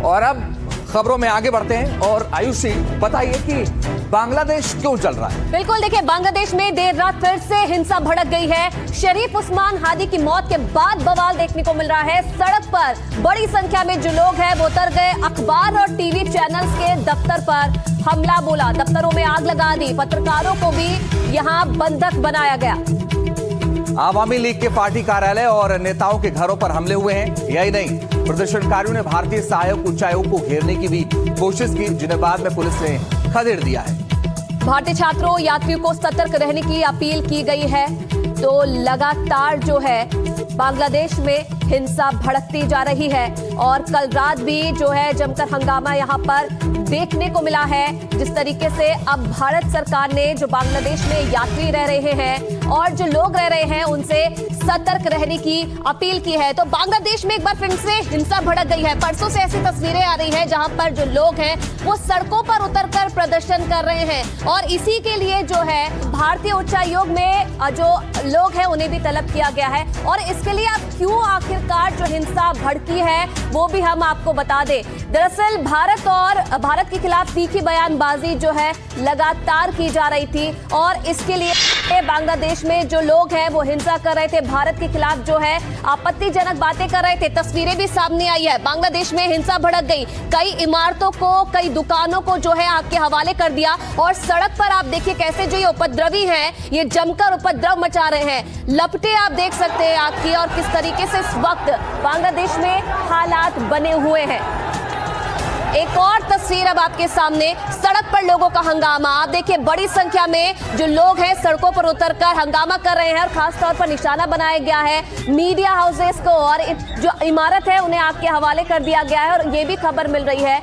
और अब खबरों में आगे बढ़ते हैं और आयुषी बताइए कि बांग्लादेश क्यों चल रहा है। बिल्कुल, देखिए बांग्लादेश में देर रात फिर से हिंसा भड़क गई है। शरीफ उस्मान हादी की मौत के बाद बवाल देखने को मिल रहा है। सड़क पर बड़ी संख्या में जो लोग हैं वो उतर गए। अखबार और टीवी चैनल्स के दफ्तर पर हमला बोला, दफ्तरों में आग लगा दी, पत्रकारों को भी यहाँ बंधक बनाया गया। आवामी लीग के पार्टी कार्यालय और नेताओं के घरों पर हमले हुए हैं। यही नहीं, प्रदर्शनकारियों ने भारतीय सहायक उच्चायोग को घेरने की भी कोशिश की, जिन्हें बाद में पुलिस ने खदेड़ दिया है। भारतीय छात्रों यात्रियों को सतर्क रहने की अपील की गई है। तो लगातार जो है बांग्लादेश में हिंसा भड़कती जा रही है और कल रात भी जो है जमकर हंगामा यहाँ पर देखने को मिला है। जिस तरीके से अब भारत सरकार ने जो बांग्लादेश में यात्री रह रहे हैं और जो लोग रह रहे हैं उनसे सतर्क रहने की अपील की है। तो बांग्लादेश में एक बार फिर से हिंसा भड़क गई है। परसों से ऐसी तस्वीरें आ रही हैं जहां पर जो लोग हैं वो सड़कों पर उतरकर प्रदर्शन कर रहे हैं और इसी के लिए जो है भारतीय उच्चायोग में जो लोग हैं उन्हें भी तलब किया गया है। और इसके लिए अब क्यों आखिरकार जो हिंसा भड़की है वो भी हम आपको बता दें। दरअसल भारत के खिलाफ तीखी बयानबाजी जो है लगातार की जा रही थी और इसके लिए बांग्लादेश में जो लोग हैं वो हिंसा कर रहे थे, भारत के खिलाफ जो है आपत्तिजनक बातें कर रहे थे। तस्वीरें भी सामने आई है। बांग्लादेश में हिंसा भड़क गई, कई इमारतों को, कई दुकानों को जो है आग के हवाले कर दिया और सड़क पर आप देखिए कैसे जो ये उपद्रवी हैं ये जमकर उपद्रव मचा रहे हैं। लपटे आप देख सकते हैं आग की और किस तरीके से इस वक्त बांग्लादेश में हालात बने हुए हैं। एक और तस्वीर अब आपके सामने, सड़क पर लोगों का हंगामा। आप देखिए बड़ी संख्या में जो लोग हैं सड़कों पर उतरकर हंगामा कर रहे हैं और खास तौर पर निशाना बनाया गया है मीडिया हाउसेस को और जो इमारत है उन्हें आग के हवाले कर दिया गया है। और ये भी खबर मिल रही है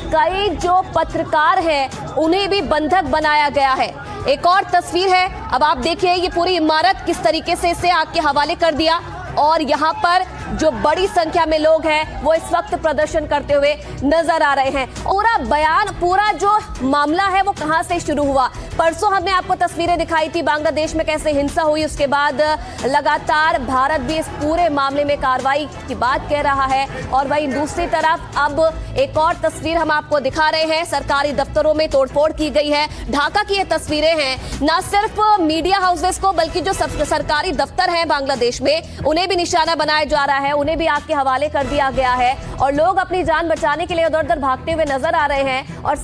कई जो पत्रकार हैं उन्हें भी बंधक बनाया गया है। एक और तस्वीर है, अब आप देखिए ये पूरी इमारत किस तरीके से इसे आग के हवाले कर दिया और यहाँ पर जो बड़ी संख्या में लोग हैं वो इस वक्त प्रदर्शन करते हुए नजर आ रहे हैं। पूरा जो मामला है वो कहां से शुरू हुआ। परसों हमने आपको तस्वीरें दिखाई थी बांग्लादेश में कैसे हिंसा हुई, उसके बाद लगातार भारत भी इस पूरे मामले में कार्रवाई की बात कह रहा है। और वहीं दूसरी तरफ अब एक और तस्वीर हम आपको दिखा रहे हैं, सरकारी दफ्तरों में तोड़फोड़ की गई है। ढाका की ये तस्वीरें हैं, न सिर्फ मीडिया हाउसेस को बल्कि जो सरकारी दफ्तर हैं बांग्लादेश में उन्हें भी निशाना बनाया जा रहा है, उन्हें भी आग के हवाले कर दिया गया है और लोग अपनी जान बचाने के लिए उधर उधर भागते हुए नजर आ रहे हैं। और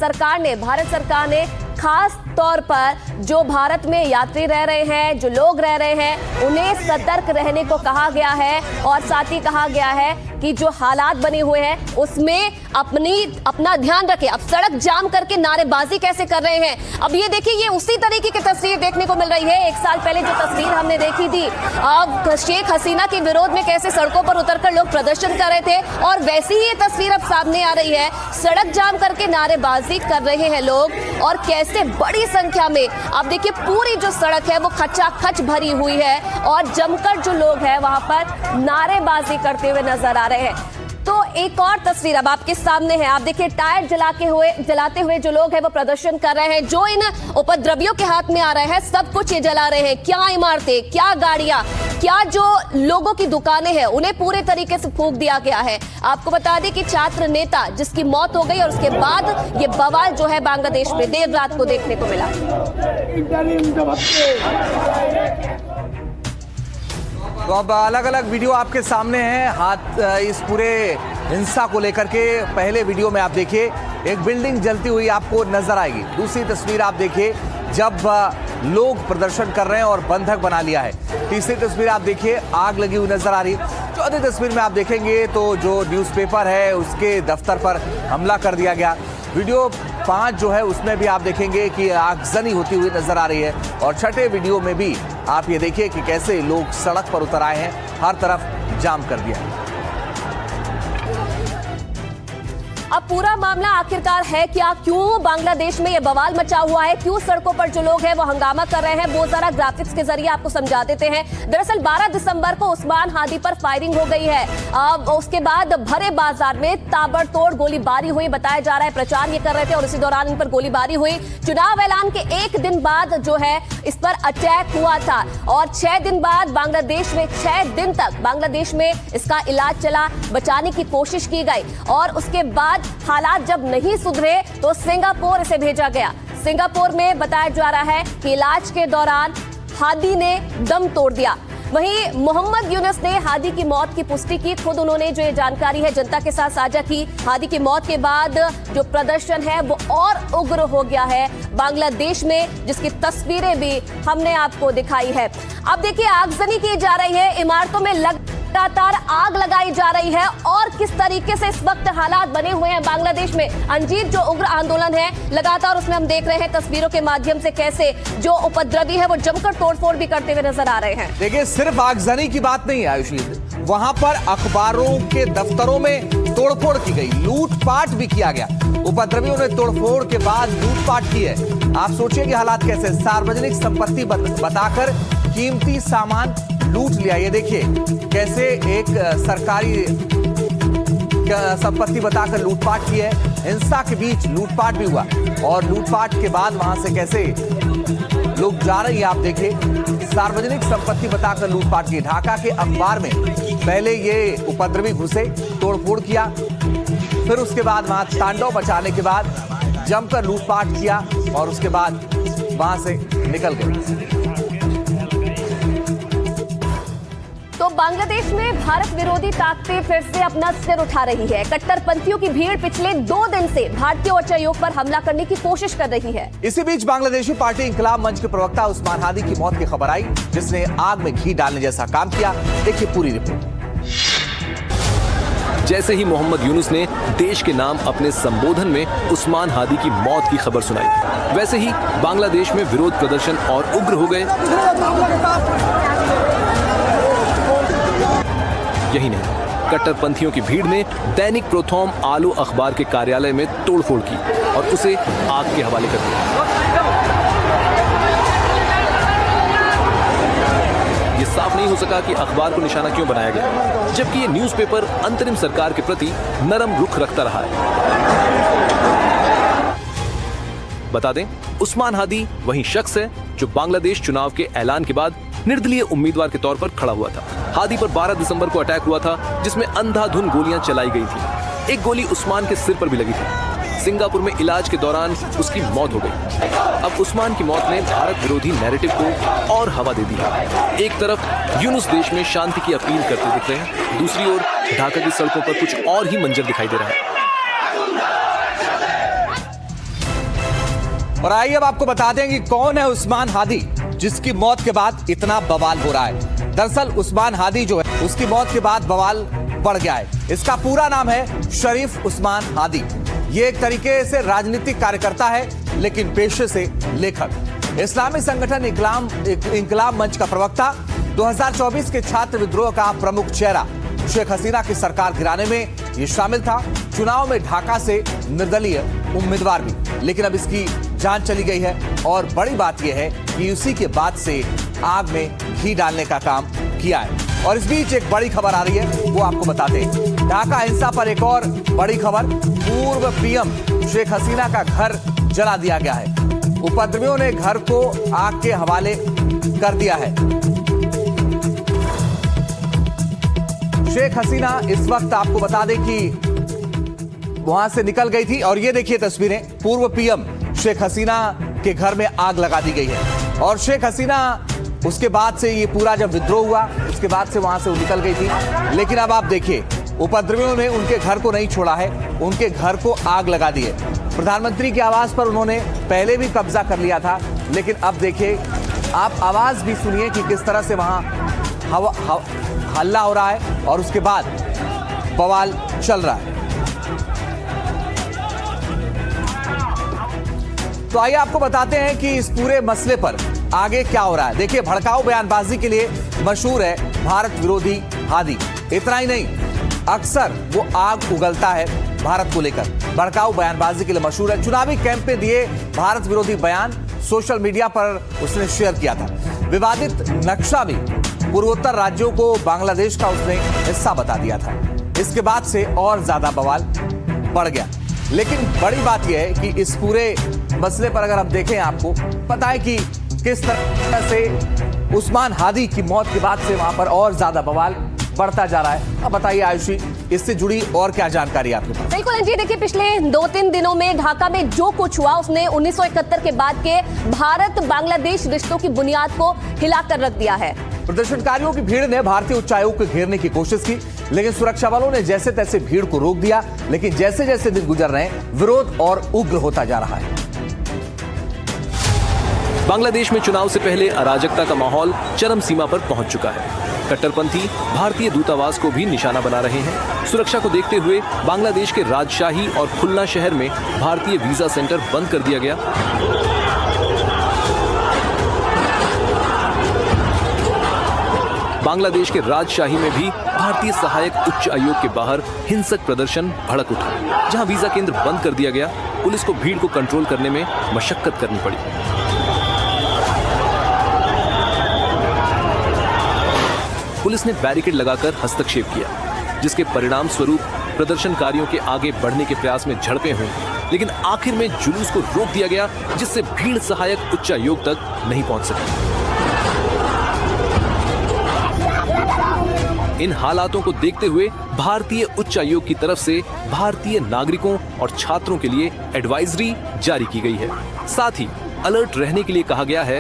भारत सरकार ने खास तौर पर जो भारत में यात्री रह रहे हैं, जो लोग रह रहे हैं उन्हें सतर्क रहने को कहा गया है और साथ ही कहा गया है कि जो हालात बने हुए हैं उसमें अपना ध्यान रखें। अब सड़क जाम करके नारेबाजी कैसे कर रहे हैं, अब ये देखिए ये उसी तरीके की तस्वीर देखने को मिल रही है। एक साल पहले जो तस्वीर हमने देखी थी अब शेख हसीना के विरोध में कैसे सड़कों पर उतरकर लोग प्रदर्शन कर रहे थे और वैसी ही ये तस्वीर अब सामने आ रही है। सड़क जाम करके नारेबाजी कर रहे हैं लोग और कैसे बड़ी संख्या में आप देखिए पूरी जो सड़क है वो खचाखच भरी हुई है और जमकर जो लोग हैं वहां पर नारेबाजी करते हुए नजर आ रहे हैं। तो एक और तस्वीर अब आपके सामने है, आप देखिए टायर जलाते हुए जो लोग हैं वो प्रदर्शन कर रहे हैं। जो इन उपद्रवियों के हाथ में आ रहे हैं सब कुछ ये जला रहे हैं, क्या इमारतें, क्या गाड़ियां, क्या जो लोगों की दुकानें हैं उन्हें पूरे तरीके से फूंक दिया गया है। आपको बता दें कि छात्र नेता जिसकी मौत हो गई और उसके बाद ये बवाल जो है बांग्लादेश में देर रात को देखने को मिला। तो अब अलग अलग वीडियो आपके सामने हैं इस पूरे हिंसा को लेकर के। पहले वीडियो में आप देखिए एक बिल्डिंग जलती हुई आपको नजर आएगी। दूसरी तस्वीर आप देखिए जब लोग प्रदर्शन कर रहे हैं और बंधक बना लिया है। तीसरी तस्वीर आप देखिए आग लगी हुई नजर आ रही है। चौथी तस्वीर में आप देखेंगे तो जो न्यूज़पेपर है उसके दफ्तर पर हमला कर दिया गया। वीडियो 5 जो है उसमें भी आप देखेंगे कि आगजनी होती हुई नजर आ रही है। और छठे वीडियो में भी आप ये देखिए कि कैसे लोग सड़क पर उतर आए हैं, हर तरफ जाम कर दिया है। अब पूरा मामला आखिरकार है क्या, क्यों बांग्लादेश में ये बवाल मचा हुआ है, क्यों सड़कों पर जो लोग हैं वो हंगामा कर रहे हैं, वो जरा ग्राफिक्स के जरिए आपको समझा देते हैं। दरअसल 12 दिसंबर को उस्मान हादी पर फायरिंग हो गई है। उसके बाद भरे बाजार में ताबड़तोड़ गोलीबारी हुई, बताया जा रहा है प्रचार ये कर रहे थे और इसी दौरान इन पर गोलीबारी हुई। चुनाव ऐलान के एक दिन बाद जो है इस पर अटैक हुआ था और 6 दिन बाद बांग्लादेश में 6 दिन तक बांग्लादेश में इसका इलाज चला, बचाने की कोशिश की गई और उसके बाद बाद हालात जब नहीं सुधरे तो सिंगापुर इसे भेजा गया। सिंगापुर में बताया जा रहा है कि इलाज के दौरान हादी ने दम तोड़ दिया। वहीं मोहम्मद यूनुस ने हादी की मौत की पुष्टि की। खुद उन्होंने जो ये जानकारी है जनता के साथ साझा की। हादी की मौत के बाद जो प्रदर्शन है वो और उग्र हो गया है बांग्लादेश में, जिसकी तस्वीरें भी हमने आपको दिखाई है। अब देखिए, आगजनी की जा रही है, इमारतों में लगातार आग लगाई जा रही है और किस तरीके से इस वक्त हालात बने हुए हैं बांग्लादेश में। अंजीर जो उग्र आंदोलन है लगातार, उसमें हम देख रहे हैं तस्वीरों के माध्यम से कैसे जो उपद्रवी है वो जमकर तोड़फोड़ भी करते हुए नजर आ रहे हैं। देखिए, सिर्फ आगजनी की बात नहीं है आयुषी, वहां पर अखबारों के दफ्तरों में तोड़फोड़ की गई, लूटपाट भी किया गया। उपद्रवियों ने तोड़फोड़ के बाद लूटपाट की है। आप सोचिए कि हालात कैसे, सार्वजनिक संपत्ति बताकर कीमती सामान लूट लिया। ये देखिए कैसे एक सरकारी संपत्ति बताकर लूटपाट की है। हिंसा के बीच लूटपाट भी हुआ और लूटपाट के बाद वहां से कैसे लोग जा रहे हैं आप देखिए। सार्वजनिक संपत्ति बताकर लूटपाट की। ढाका के अखबार में पहले ये उपद्रवी घुसे, तोड़फोड़ किया, फिर उसके बाद वहां तांडव मचाने के बाद जमकर लूटपाट किया और उसके बाद वहां से निकल गए। तो बांग्लादेश में भारत विरोधी ताकतें फिर से अपना सिर उठा रही है। कट्टरपंथियों की भीड़ पिछले 2 दिन से भारतीय उच्चायोग पर हमला करने की कोशिश कर रही है। इसी बीच बांग्लादेशी पार्टी इंकलाब मंच के प्रवक्ता उस्मान हादी की मौत की खबर आई, जिसने आग में घी डालने जैसा काम किया। देखिए पूरी रिपोर्ट। जैसे ही मोहम्मद यूनुस ने देश के नाम अपने संबोधन में उस्मान हादी की मौत की खबर सुनाई, वैसे ही बांग्लादेश में विरोध प्रदर्शन और उग्र हो गए। यही नहीं, कट्टरपंथियों की भीड़ ने दैनिक प्रोथोम आलो अखबार के कार्यालय में तोड़फोड़ की और उसे आग के हवाले कर दिया। ये साफ नहीं हो सका कि अखबार को निशाना क्यों बनाया गया, जबकि ये न्यूज़पेपर अंतरिम सरकार के प्रति नरम रुख रखता रहा है। बता दें, उस्मान हादी वही शख्स है जो बांग्लादेश चुनाव के ऐलान के बाद निर्दलीय उम्मीदवार के तौर पर खड़ा हुआ था। हादी पर 12 दिसंबर को अटैक हुआ था, जिसमें अंधाधुंध गोलियां चलाई गई थी। एक गोली उस्मान के सिर पर भी लगी थी। सिंगापुर में इलाज के दौरान उसकी मौत हो गई। अब उस्मान की मौत ने भारत विरोधी नैरेटिव को और हवा दे दी है। एक तरफ यूनुस देश में शांति की अपील करते दिख रहे हैं, दूसरी ओर ढाका की सड़कों पर कुछ और ही मंजर दिखाई दे रहा है। और आइए अब आपको बता दें कि कौन है उस्मान हादी, जिसकी मौत के बाद इतना बवाल हो रहा है। दरअसल उस्मान हादी जो है, उसकी मौत के बाद बवाल बढ़ गया है। इसका पूरा नाम है शरीफ उस्मान हादी। ये एक तरीके से राजनीतिक कार्यकर्ता है, लेकिन पेशे से लेखक। इस्लामी संगठन इंकलाब मंच का प्रवक्ता, 2024 के छात्र विद्रोह का प्रमुख चेहरा, शेख हसीना की सरकार गिराने में ये शामिल था। चुनाव में ढाका से निर्दलीय उम्मीदवार भी, लेकिन अब इसकी जान चली गई है। और बड़ी बात यह है कि उसी के बाद से आग में घी डालने का काम किया है। और इस बीच एक बड़ी खबर आ रही है, वो आपको बताते हैं। ढाका हिंसा पर एक और बड़ी खबर, पूर्व पीएम शेख हसीना का घर जला दिया गया है। उपद्रवियों ने घर को आग के हवाले कर दिया है। शेख हसीना इस वक्त आपको बता दें कि वहां से निकल गई थी और ये देखिए तस्वीरें, पूर्व पीएम शेख हसीना के घर में आग लगा दी गई है। और शेख हसीना उसके बाद से ये पूरा जब विद्रोह हुआ, उसके बाद से वहां से वो निकल गई थी। लेकिन अब आप देखिए, उपद्रवियों ने उनके घर को नहीं छोड़ा है, उनके घर को आग लगा दी है। प्रधानमंत्री के आवास पर उन्होंने पहले भी कब्जा कर लिया था, लेकिन अब देखिए, आप आवाज भी सुनिए कि किस तरह से वहां हल्ला हो रहा है और उसके बाद बवाल चल रहा है। तो आइए आपको बताते हैं कि इस पूरे मसले पर आगे क्या हो रहा है। देखिए, भड़काऊ बयानबाजी के लिए मशहूर है भारत विरोधी हादी। इतना ही नहीं, अक्सर वो आग उगलता है भारत को लेकर, भड़काऊ बयानबाजी के लिए मशहूर है। चुनावी कैंप में दिए भारत विरोधी बयान सोशल मीडिया पर उसने शेयर किया था। विवादित नक्शा भी पूर्वोत्तर राज्यों को बांग्लादेश का उसने हिस्सा बता दिया था। इसके बाद से और ज्यादा बवाल बढ़ गया। लेकिन बड़ी बात यह है कि इस पूरे मसले पर अगर हम देखें, आपको पता है कि किस तरह से उस्मान हादी की मौत के बाद से वहां पर और ज्यादा बवाल बढ़ता जा रहा है। अब बताइए आयुषी, इससे जुड़ी और क्या जानकारी आपके पास? बिल्कुल अंजी, देखिए पिछले 2-3 दिनों में ढाका में जो कुछ हुआ उसने 1971 के बाद के भारत बांग्लादेश रिश्तों की बुनियाद को हिलाकर रख दिया है। प्रदर्शनकारियों की भीड़ ने भारतीय उच्चायोग को घेरने की कोशिश की, लेकिन सुरक्षा बलों ने जैसे तैसे भीड़ को रोक दिया। लेकिन जैसे जैसे दिन गुजर रहे हैं, विरोध और उग्र होता जा रहा है। बांग्लादेश में चुनाव से पहले अराजकता का माहौल चरम सीमा पर पहुंच चुका है। कट्टरपंथी भारतीय दूतावास को भी निशाना बना रहे हैं। सुरक्षा को देखते हुए बांग्लादेश के राजशाही और खुलना शहर में भारतीय वीजा सेंटर बंद कर दिया गया। बांग्लादेश के राजशाही में भी भारतीय सहायक उच्च आयोग के बाहर हिंसक प्रदर्शन भड़क उठा, जहां वीजा केंद्र बंद कर दिया गया। पुलिस को भीड़ को कंट्रोल करने में मशक्कत करनी पड़ी। पुलिस ने बैरिकेड लगाकर हस्तक्षेप किया, जिसके परिणाम स्वरूप प्रदर्शनकारियों के आगे बढ़ने के प्रयास में झड़पें हुई, लेकिन आखिर में जुलूस को रोक दिया गया, जिससे भीड़ सहायक उच्चायोग तक नहीं पहुंच सकी। इन हालातों को देखते हुए भारतीय उच्चायोग की तरफ से भारतीय नागरिकों और छात्रों के लिए एडवाइजरी जारी की गई है। साथ ही अलर्ट रहने के लिए कहा गया है।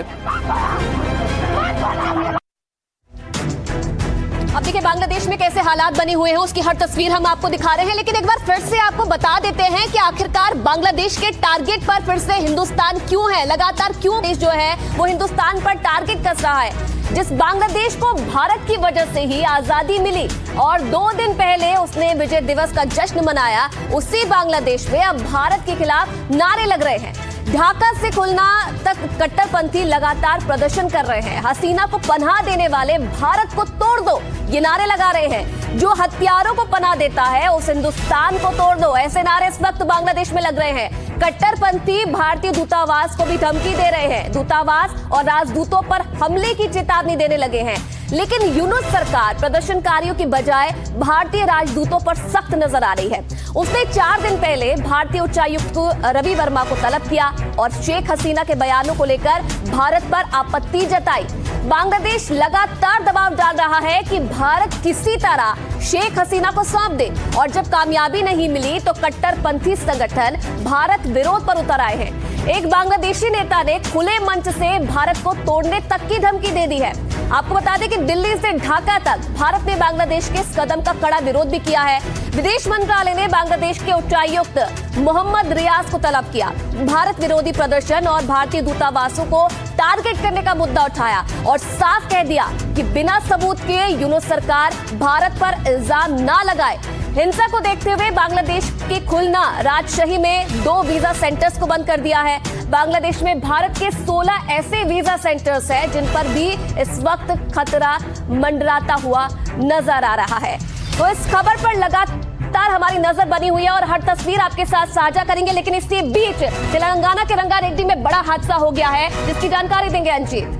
अब देखिए बांग्लादेश में कैसे हालात बने हुए हैं उसकी हर तस्वीर हम आपको दिखा रहे हैं, लेकिन एक बार फिर से आपको बता देते हैं कि आखिरकार बांग्लादेश के टारगेट पर फिर से हिंदुस्तान क्यों है, लगातार क्यों देश जो है वो हिंदुस्तान पर टारगेट कस रहा है। जिस बांग्लादेश को भारत की वजह से ही आजादी मिली और 2 दिन पहले उसने विजय दिवस का जश्न मनाया, उसी बांग्लादेश में अब भारत के खिलाफ नारे लग रहे हैं। ढाका से खुलना तक कट्टरपंथी लगातार प्रदर्शन कर रहे हैं। हसीना को पनाह देने वाले भारत को तोड़ दो, ये नारे लगा रहे हैं। जो हत्यारों को पनाह देता है उस हिंदुस्तान को तोड़ दो, ऐसे नारे इस वक्त बांग्लादेश में लग रहे हैं। कट्टरपंथी भारतीय दूतावास को भी धमकी दे रहे हैं। दूतावास और राजदूतों पर हमले की चेतावनी देने लगे हैं। लेकिन यूनुस सरकार प्रदर्शनकारियों की बजाय भारतीय राजदूतों पर सख्त नजर आ रही है। उसने 4 दिन पहले भारतीय उच्चायुक्त रवि वर्मा को तलब किया और शेख हसीना के बयानों को लेकर भारत पर आपत्ति जताई। बांग्लादेश लगातार दबाव डाल रहा है कि भारत किसी तरह शेख हसीना को सौंप दे, और जब कामयाबी नहीं मिली तो कट्टरपंथी संगठन भारत विरोध पर उतर आए हैं। एक बांग्लादेशी नेता ने खुले मंच से भारत को तोड़ने तक की धमकी दे दी है। आपको बता दें कि दिल्ली से ढाका तक भारत ने बांग्लादेश के इस कदम का कड़ा विरोध भी किया है। विदेश मंत्रालय ने बांग्लादेश के उच्चायुक्त मोहम्मद रियाज को तलब किया। भारत विरोधी प्रदर्शन और भारतीय दूतावासों को टारगेट करने का मुद्दा उठाया और साफ कह दिया कि बिना सबूत के यूनुस सरकार भारत पर इल्जाम ना लगाए। हिंसा को देखते हुए बांग्लादेश के खुलना राजशाही में 2 वीजा सेंटर्स को बंद कर दिया है। बांग्लादेश में भारत के 16 ऐसे वीजा सेंटर्स हैं जिन पर भी इस वक्त खतरा मंडराता हुआ नजर आ रहा है। तो इस खबर पर लगातार हमारी नजर बनी हुई है और हर तस्वीर आपके साथ साझा करेंगे। लेकिन इसी बीच तेलंगाना के रंगारेड्डी में बड़ा हादसा हो गया है, जिसकी जानकारी देंगे अंजीत।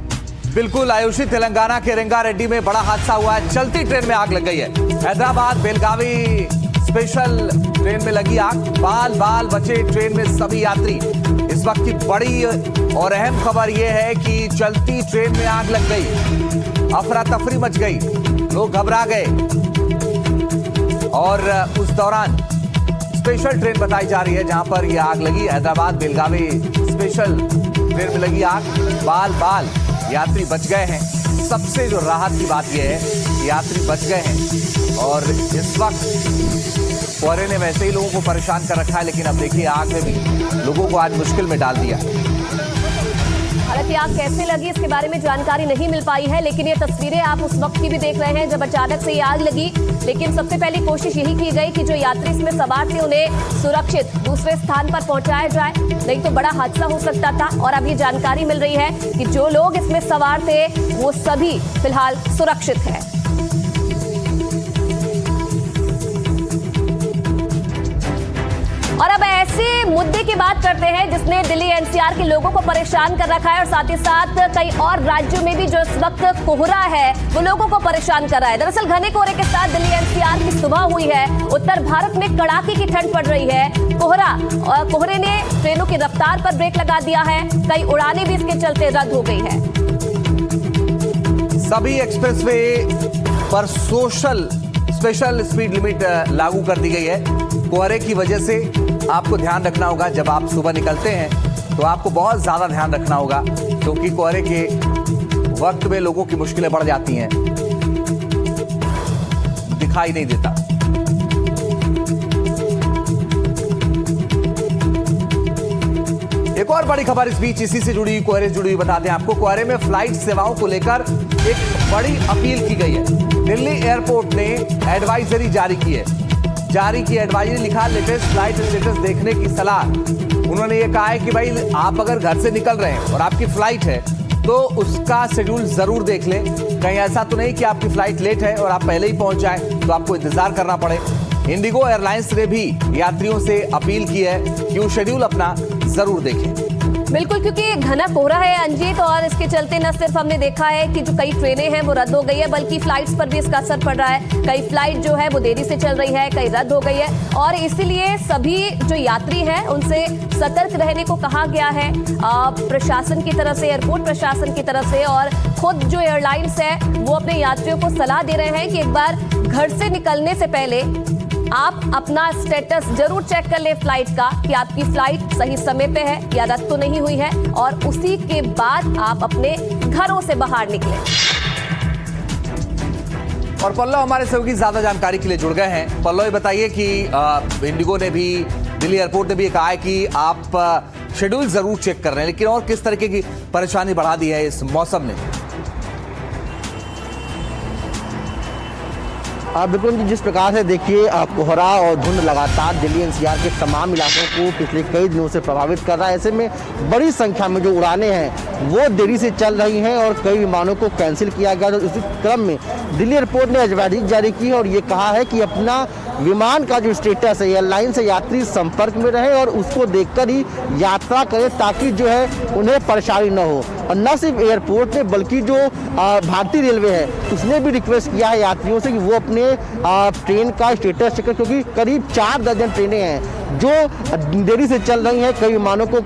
बिल्कुल आयुषी, तेलंगाना के रंगारेड्डी में बड़ा हादसा हुआ है। चलती ट्रेन में आग लग गई है। हैदराबाद बेलगावी स्पेशल ट्रेन में लगी आग। बाल बाल बचे ट्रेन में सभी यात्री। इस वक्त की बड़ी और अहम खबर यह है कि चलती ट्रेन में आग लग गई। अफरा तफरी मच गई, लोग घबरा गए और उस दौरान स्पेशल ट्रेन बताई जा रही है जहां पर यह आग लगी। हैदराबाद बेलगावी स्पेशल ट्रेन में लगी आग। बाल बाल यात्री बच गए हैं। सबसे जो राहत की बात यह है कि यात्री बच गए हैं और इस वक्त कोहरे ने वैसे ही लोगों को परेशान कर रखा है, लेकिन अब देखिए आग ने भी लोगों को आज मुश्किल में डाल दिया। हालांकि आग कैसे लगी इसके बारे में जानकारी नहीं मिल पाई है, लेकिन ये तस्वीरें आप उस वक्त की भी देख रहे हैं जब अचानक से ये आग लगी। लेकिन सबसे पहली कोशिश यही की गई कि जो यात्री इसमें सवार थे उन्हें सुरक्षित दूसरे स्थान पर पहुंचाया जाए, नहीं तो बड़ा हादसा हो सकता था। और अब ये जानकारी मिल रही है कि जो लोग इसमें सवार थे वो सभी फिलहाल सुरक्षित हैं। और अब ऐसे मुद्दे की बात करते हैं जिसने दिल्ली एनसीआर के लोगों को परेशान कर रखा है और साथ ही साथ कई और राज्यों में भी जो इस वक्त कोहरा है वो लोगों को परेशान कर रहा है। दरअसल घने कोहरे के साथ दिल्ली एनसीआर की सुबह हुई है। उत्तर भारत में कड़ाके की ठंड पड़ रही है। कोहरे ने ट्रेनों की रफ्तार पर ब्रेक लगा दिया है। कई उड़ानें भी इसके चलते रद्द हो गई है। सभी एक्सप्रेसवे पर सोशल स्पेशल स्पीड लिमिट लागू कर दी गई है। कोहरे की वजह से आपको ध्यान रखना होगा, जब आप सुबह निकलते हैं तो आपको बहुत ज़्यादा ध्यान रखना होगा, क्योंकि कोहरे के वक्त में लोगों की मुश्किलें बढ़ जाती हैं, दिखाई नहीं देता। एक और बड़ी खबर इस बीच इसी से जुड़ी, कोहरे से जुड़ी हुई बता दें आपको। कोहरे में फ्लाइट सेवाओं को लेकर एक बड़ी अपील की गई है। दिल्ली एयरपोर्ट ने एडवाइजरी जारी की है। एडवाइजरी लिखा, लेटेस्ट फ्लाइट स्टेटस देखने की सलाह। उन्होंने ये कहा है कि भाई आप अगर घर से निकल रहे हैं और आपकी फ्लाइट है तो उसका शेड्यूल जरूर देख लें। कहीं ऐसा तो नहीं कि आपकी फ्लाइट लेट है और आप पहले ही पहुंच जाए तो आपको इंतजार करना पड़े। इंडिगो एयरलाइंस ने भी यात्रियों से अपील की है कि वो शेड्यूल अपना जरूर देखें। बिल्कुल, क्योंकि घना कोहरा है अंजीत, और इसके चलते न सिर्फ हमने देखा है कि जो कई ट्रेनें हैं वो रद्द हो गई है, बल्कि फ्लाइट्स पर भी इसका असर पड़ रहा है। कई फ्लाइट जो है वो देरी से चल रही है, कई रद्द हो गई है, और इसीलिए सभी जो यात्री हैं उनसे सतर्क रहने को कहा गया है प्रशासन की तरफ से, एयरपोर्ट प्रशासन की तरफ से। और खुद जो एयरलाइंस है वो अपने यात्रियों को सलाह दे रहे हैं कि एक बार घर से निकलने से पहले आप अपना स्टेटस जरूर चेक कर ले फ्लाइट का, कि आपकी फ्लाइट सही समय पे है या रद्द तो नहीं हुई है, और उसी के बाद आप अपने घरों से बाहर निकलें। और पल्लव हमारे सहयोगी ज्यादा जानकारी के लिए जुड़ गए हैं। पल्लव, ये बताइए कि इंडिगो ने भी, दिल्ली एयरपोर्ट ने भी कहा है कि आप शेड्यूल जरूर चेक कर रहे हैं, लेकिन और किस तरीके की परेशानी बढ़ा दी है इस मौसम ने? बिल्कुल जी, जिस प्रकार से देखिए कोहरा और धुंध लगातार दिल्ली एनसीआर के तमाम इलाकों को पिछले कई दिनों से प्रभावित कर रहा है। ऐसे में बड़ी संख्या में जो उड़ानें हैं वो देरी से चल रही हैं और कई विमानों को कैंसिल किया गया। तो इसी क्रम में दिल्ली एयरपोर्ट ने एडवाइजरी जारी की और ये कहा है कि अपना विमान का जो स्टेटस है, एयरलाइन से यात्री संपर्क में रहे और उसको देखकर ही यात्रा करें, ताकि जो है उन्हें परेशानी न हो। और न सिर्फ एयरपोर्ट ने बल्कि जो भारतीय रेलवे है उसने भी रिक्वेस्ट किया है यात्रियों से कि वो अपने ट्रेन का स्टेटस चेक करें, क्योंकि करीब 4 दर्जन ट्रेनें हैं जो देरी से चल रही हैं। कई विमानों को,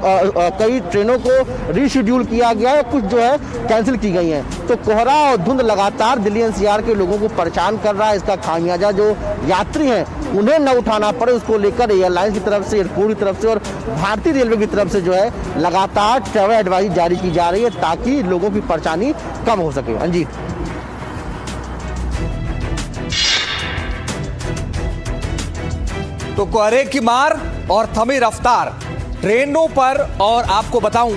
कई ट्रेनों को रीशेड्यूल किया गया है, कुछ जो है कैंसिल की गई हैं। तो कोहरा और धुंध लगातार दिल्ली एनसीआर के लोगों को परेशान कर रहा है। इसका खामियाजा जो यात्री हैं उन्हें न उठाना पड़े, उसको लेकर एयरलाइंस की तरफ से, एयरपोर्ट की तरफ से और भारतीय रेलवे की तरफ से जो है लगातार ट्रैवल एडवाइजरी जारी की जा रही है, ताकि लोगों की परेशानी कम हो सके। अंजीत, तो कोहरे की मार और थमी रफ्तार ट्रेनों पर, और आपको बताऊं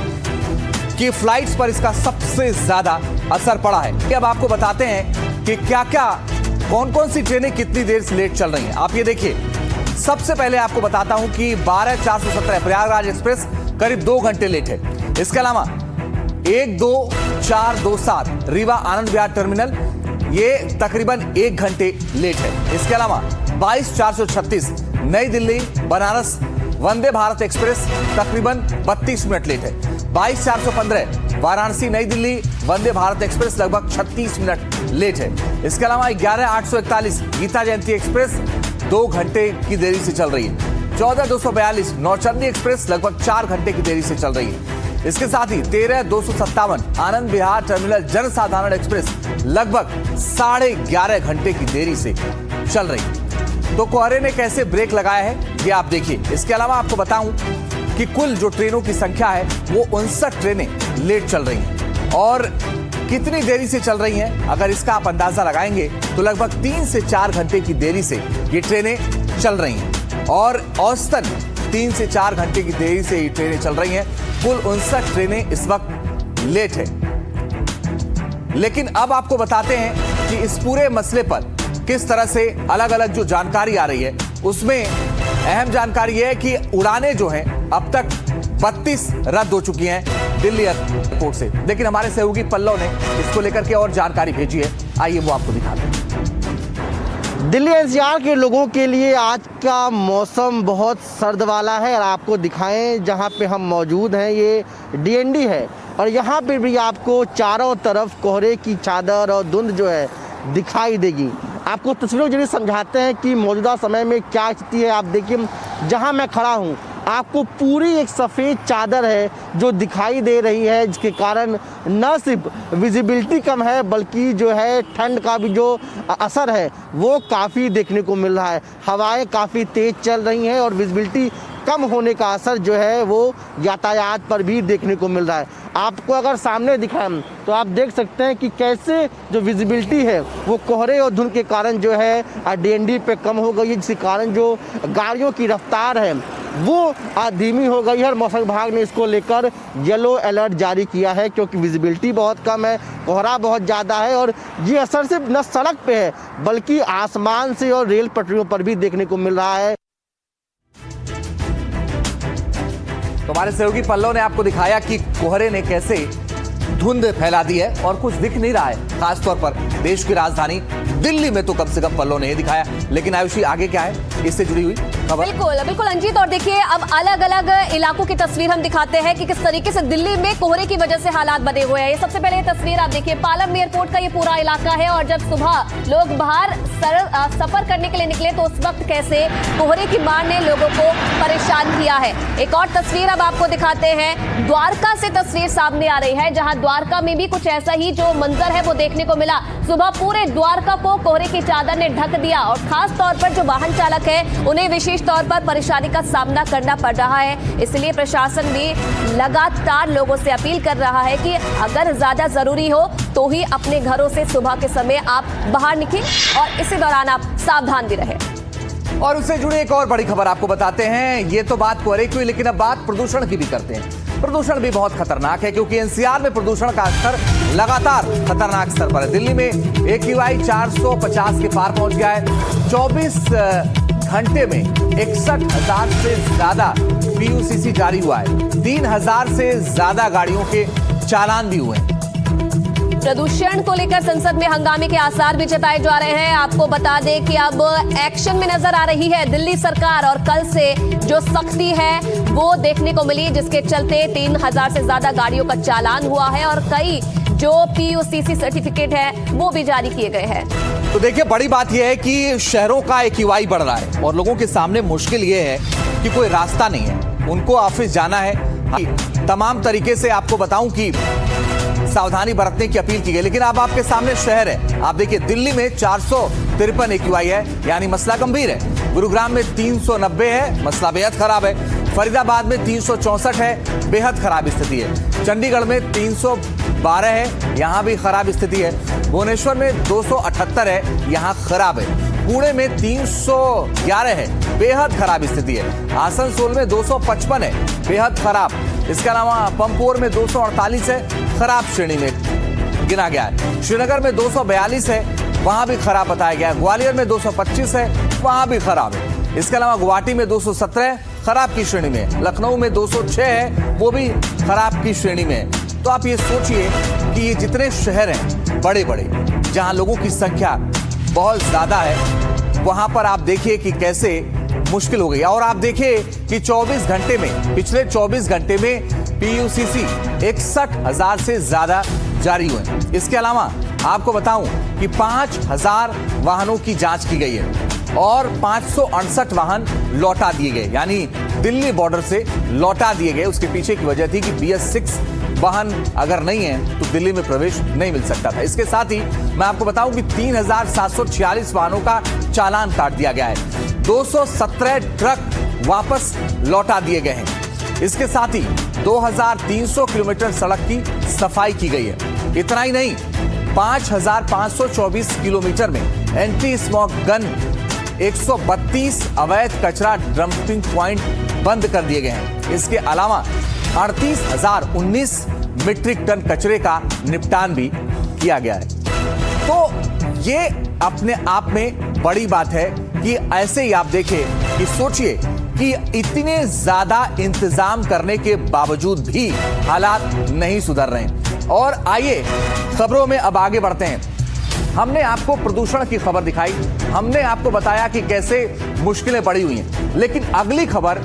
कि फ्लाइट्स पर इसका सबसे ज्यादा असर पड़ा है। अब आपको बताते हैं कि कौन कौन सी ट्रेनें कितनी देर से लेट चल रही हैं। आप ये देखिए, सबसे पहले आपको बताता हूं कि 12-417 प्रयागराज एक्सप्रेस करीब 2 घंटे लेट है। इसके अलावा 1-2-4-2-7 रीवा आनंद विहार टर्मिनल, ये तकरीबन 1 घंटे लेट है। इसके अलावा 22-436 नई दिल्ली बनारस वंदे भारत एक्सप्रेस तकरीबन 32 मिनट लेट है। 22-415 वाराणसी नई दिल्ली वंदे भारत एक्सप्रेस लगभग 36 मिनट लेट है। इसके अलावा 11-841 गीता जयंती एक्सप्रेस 2 घंटे की देरी से चल रही है। 14-242 नौचंदी एक्सप्रेस लगभग 4 घंटे की देरी से चल रही है। इसके साथ ही 13-257 आनंद विहार टर्मिनल जनसाधारण एक्सप्रेस लगभग 11.5 घंटे की देरी से चल रही है। तो कोहरे ने कैसे ब्रेक लगाया है ये आप देखिए। इसके अलावा आपको बताऊं कि कुल जो ट्रेनों की संख्या है वो 59 ट्रेनें लेट चल रही हैं, और कितनी देरी से चल रही हैं अगर इसका आप अंदाजा लगाएंगे तो लगभग 3 से 4 घंटे की देरी से ये ट्रेनें चल रही हैं, और औसतन 3 से 4 घंटे की देरी से ये ट्रेनें चल रही हैं। कुल 59 ट्रेनें इस वक्त लेट है। लेकिन अब आपको बताते हैं कि इस पूरे मसले पर किस तरह से अलग अलग जो जानकारी आ रही है, उसमें अहम जानकारी है कि उड़ानें जो हैं अब तक 32 रद्द हो चुकी हैं दिल्ली एयरपोर्ट से। लेकिन हमारे सहयोगी पल्लव ने इसको लेकर के और जानकारी भेजी है, आइए वो आपको दिखाते हैं। दिल्ली एनसीआर के लोगों के लिए आज का मौसम बहुत सर्द वाला है, और आपको दिखाएं जहां पे हम मौजूद हैं ये डीएनडी है, और यहाँ पे भी आपको चारों तरफ कोहरे की चादर और धुंध जो है दिखाई देगी। आपको तस्वीरों के जरिए समझाते हैं कि मौजूदा समय में क्या स्थिति है। आप देखिए जहां मैं खड़ा हूं, आपको पूरी एक सफ़ेद चादर है जो दिखाई दे रही है, जिसके कारण न सिर्फ विजिबिलिटी कम है बल्कि जो है ठंड का भी जो असर है वो काफ़ी देखने को मिल रहा है। हवाएं काफ़ी तेज़ चल रही हैं और विजिबिलिटी कम होने का असर जो है वो यातायात पर भी देखने को मिल रहा है। आपको अगर सामने दिखाएं तो आप देख सकते हैं कि कैसे जो विजिबिलिटी है वो कोहरे और धुंध के कारण जो है डीएनडी पे कम हो गई है, जिसके कारण जो गाड़ियों की रफ्तार है वो धीमी हो गई है। और मौसम विभाग ने इसको लेकर येलो अलर्ट जारी किया है क्योंकि विजिबिलिटी बहुत कम है, कोहरा बहुत ज़्यादा है और ये असर सिर्फ न सड़क पे है बल्कि आसमान से और रेल पटरियों पर भी देखने को मिल रहा है। तो हमारे सहयोगी पल्लव ने आपको दिखाया कि कोहरे ने कैसे धुंध फैला दी है और कुछ दिख नहीं रहा है, खासतौर पर देश की राजधानी दिल्ली में तो कम से कम पल्लव ने ये दिखाया। लेकिन आयुषी, आगे क्या है इससे जुड़ी हुई खबर? बिल्कुल बिल्कुल अंजीत, और देखिए अब अलग अलग इलाकों की तस्वीर हम दिखाते हैं कि किस तरीके से दिल्ली में कोहरे की वजह से हालात बने हुए हैं। ये सबसे पहले तस्वीर आप देखिए, पालम एयरपोर्ट का ये पूरा इलाका है और जब सुबह लोग बाहर सफर करने के लिए निकले तो उस वक्त कैसे कोहरे की मार ने लोगों को परेशान किया है। एक और तस्वीर अब आपको दिखाते हैं, द्वारका से तस्वीर सामने आ रही है, जहां द्वारका में भी कुछ ऐसा ही जो मंजर है वो देखने को मिला। सुबह पूरे द्वारका को कोहरे की चादर ने ढक दिया और खास तौर पर जो वाहन चालक है उन्हें विशेष तौर पर परेशानी का सामना करना पड़ रहा है। इसलिए प्रशासन भी लगातार लोगों से अपील कर रहा है कि अगर ज्यादा जरूरी हो तो ही अपने घरों से सुबह के समय आप बाहर निकलें और इसी दौरान आप सावधान भी रहें। और उससे जुड़ी एक और बड़ी खबर आपको बताते हैं। ये तो बात कोहरे की हुई, लेकिन अब बात प्रदूषण की भी करते हैं। प्रदूषण भी बहुत खतरनाक है क्योंकि एनसीआर में प्रदूषण का स्तर लगातार खतरनाक स्तर पर है। दिल्ली में AQI 450 के पार पहुंच गया है। 24 घंटे में 61,000 से ज्यादा PUCC जारी हुआ है। 3,000 से ज्यादा गाड़ियों के चालान भी हुए हैं। प्रदूषण को लेकर संसद में हंगामे के आसार भी जताए जा रहे हैं। आपको बता दें कि अब एक्शन में नजर आ रही है दिल्ली सरकार और कल से जो सख्ती है वो देखने को मिली, जिसके चलते 3,000 से ज्यादा गाड़ियों का चालान हुआ है और कई जो PUCC सर्टिफिकेट है वो भी जारी किए गए हैं। तो देखिए, बड़ी बात यह है कि शहरों का AQI बढ़ रहा है और लोगों के सामने मुश्किल यह है कि कोई रास्ता नहीं है, उनको ऑफिस जाना है। तमाम तरीके से आपको बताऊं कि सावधानी बरतने की अपील की गई। लेकिन अब आपके सामने शहर है, आप देखिए दिल्ली में 453 AQI है, यानी मसला गंभीर है। गुरुग्राम में 390 है, मसला बेहद खराब है। फरीदाबाद में 364 है, बेहद खराब स्थिति है। चंडीगढ़ में 312 है, यहां भी खराब स्थिति है। भुवनेश्वर में 278 है, यहां खराब है। पुणे में 311 है, बेहद खराब स्थिति है। आसनसोल में 255 है, बेहद खराब। इसके अलावा पंपोर में 248 है, खराब श्रेणी में गिना गया है। श्रीनगर में 242 है, वहां भी खराब बताया गया है। ग्वालियर में 225 है, वहां भी खराब है। इसके अलावा गुवाहाटी में 217 खराब की श्रेणी में। लखनऊ में 206 है, वो भी खराब की श्रेणी में है। तो आप ये सोचिए कि ये जितने शहर हैं बड़े बड़े, जहां लोगों की संख्या बहुत ज्यादा है, वहां पर आप देखिए कि कैसे मुश्किल हो गई। और आप देखिए कि 24 घंटे में, पिछले 24 घंटे में PUCC 61,000 से ज्यादा जारी हुए। इसके अलावा आपको बताऊं कि 5,000 वाहनों की जांच की गई है और 568 वाहन लौटा दिए गए, यानी दिल्ली बॉर्डर से लौटा दिए गए। उसके पीछे की वजह थी कि BS6 वाहन अगर नहीं है तो दिल्ली में प्रवेश नहीं मिल सकता था। इसके साथ ही मैं आपको बताऊं कि 3,746 वाहनों का चालान काट दिया गया है। 217 ट्रक वापस लौटा दिए गए हैं। इसके साथ ही 2,300 किलोमीटर सड़क की सफाई की गई है। इतना ही नहीं, 5,524 किलोमीटर में एंटी स्मोक गन, 132 अवैध कचरा डंपिंग प्वाइंट बंद कर दिए गए हैं। इसके अलावा 38,019 मीट्रिक टन कचरे का निपटान भी किया गया है। तो ये अपने आप में बड़ी बात है कि ऐसे ही आप देखें कि सोचिए कि इतने ज्यादा इंतजाम करने के बावजूद भी हालात नहीं सुधर रहे हैं। और आइए खबरों में अब आगे बढ़ते हैं। हमने आपको प्रदूषण की खबर दिखाई, हमने आपको बताया कि कैसे मुश्किलें बढ़ी हुई हैं, लेकिन अगली खबर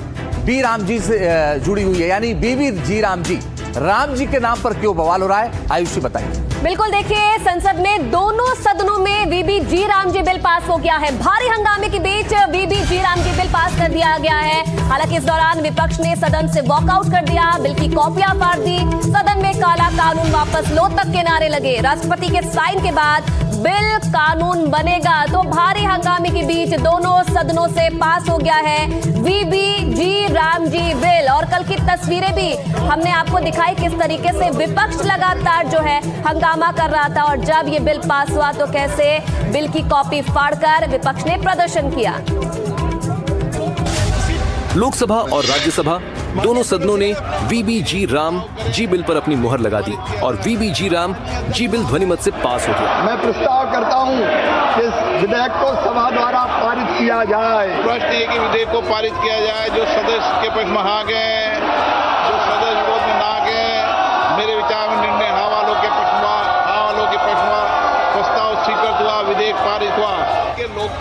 बी राम जी से जुड़ी हुई है, यानी BV जी राम जी। राम जी के नाम पर क्यों बवाल हो रहा है, आयुषी बताइए। बिल्कुल, देखिए संसद में दोनों सदनों में VBG Ram ji bill pass हो गया है। भारी हंगामे के बीच VBG Ram ji bill pass कर दिया गया है। हालांकि इस दौरान विपक्ष ने सदन से वॉकआउट कर दिया, बिल की कॉपियां फाड़ दी, सदन में काला कानून वापस लो तक के नारे लगे। राष्ट्रपति के साइन के बाद बिल कानून बनेगा। तो भारी हंगामे के बीच दोनों सदनों से पास हो गया है वीबीजी राम जी बिल। और कल की तस्वीरें भी हमने आपको दिखाई किस तरीके से विपक्ष लगातार जो है हंगामा कर रहा था, और जब ये बिल पास हुआ तो कैसे बिल की कॉपी फाड़कर विपक्ष ने प्रदर्शन किया। लोकसभा और राज्यसभा दोनों सदनों ने वीबीजी राम जी बिल पर अपनी मुहर लगा दी और वीबीजी राम जी बिल ध्वनिमत से पास हो गया। मैं प्रस्ताव करता हूं कि इस विधेयक को सभा द्वारा पारित किया जाए। प्रश्न ये कि विधेयक को पारित किया जाए। जो सदस्य के पक्ष में हाँ गए, जो सदस्य विरोध में ना गए, मेरे विचार में निर्णय हाँ वालों के पक्ष में प्रस्ताव स्वीकृत हुआ, विधेयक पारित हुआ।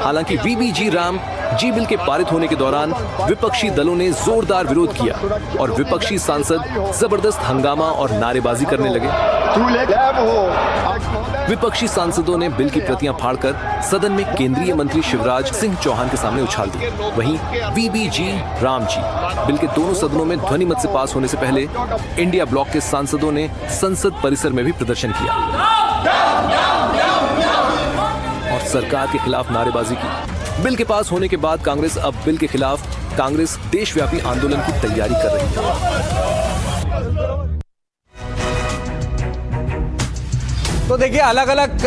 हालांकि वीबीजी राम जी बिल के पारित होने के दौरान विपक्षी दलों ने जोरदार विरोध किया और विपक्षी सांसद जबरदस्त हंगामा और नारेबाजी करने लगे। विपक्षी सांसदों ने बिल की प्रतियां फाड़कर सदन में केंद्रीय मंत्री शिवराज सिंह चौहान के सामने उछाल दी। वहीं वीबीजी राम जी बिल के दोनों सदनों में ध्वनिमत से पास होने से पहले इंडिया ब्लॉक के सांसदों ने संसद परिसर में भी प्रदर्शन किया और सरकार के खिलाफ नारेबाजी की। बिल के पास होने के बाद कांग्रेस अब बिल के खिलाफ कांग्रेस देशव्यापी आंदोलन की तैयारी कर रही है। तो देखिए अलग अलग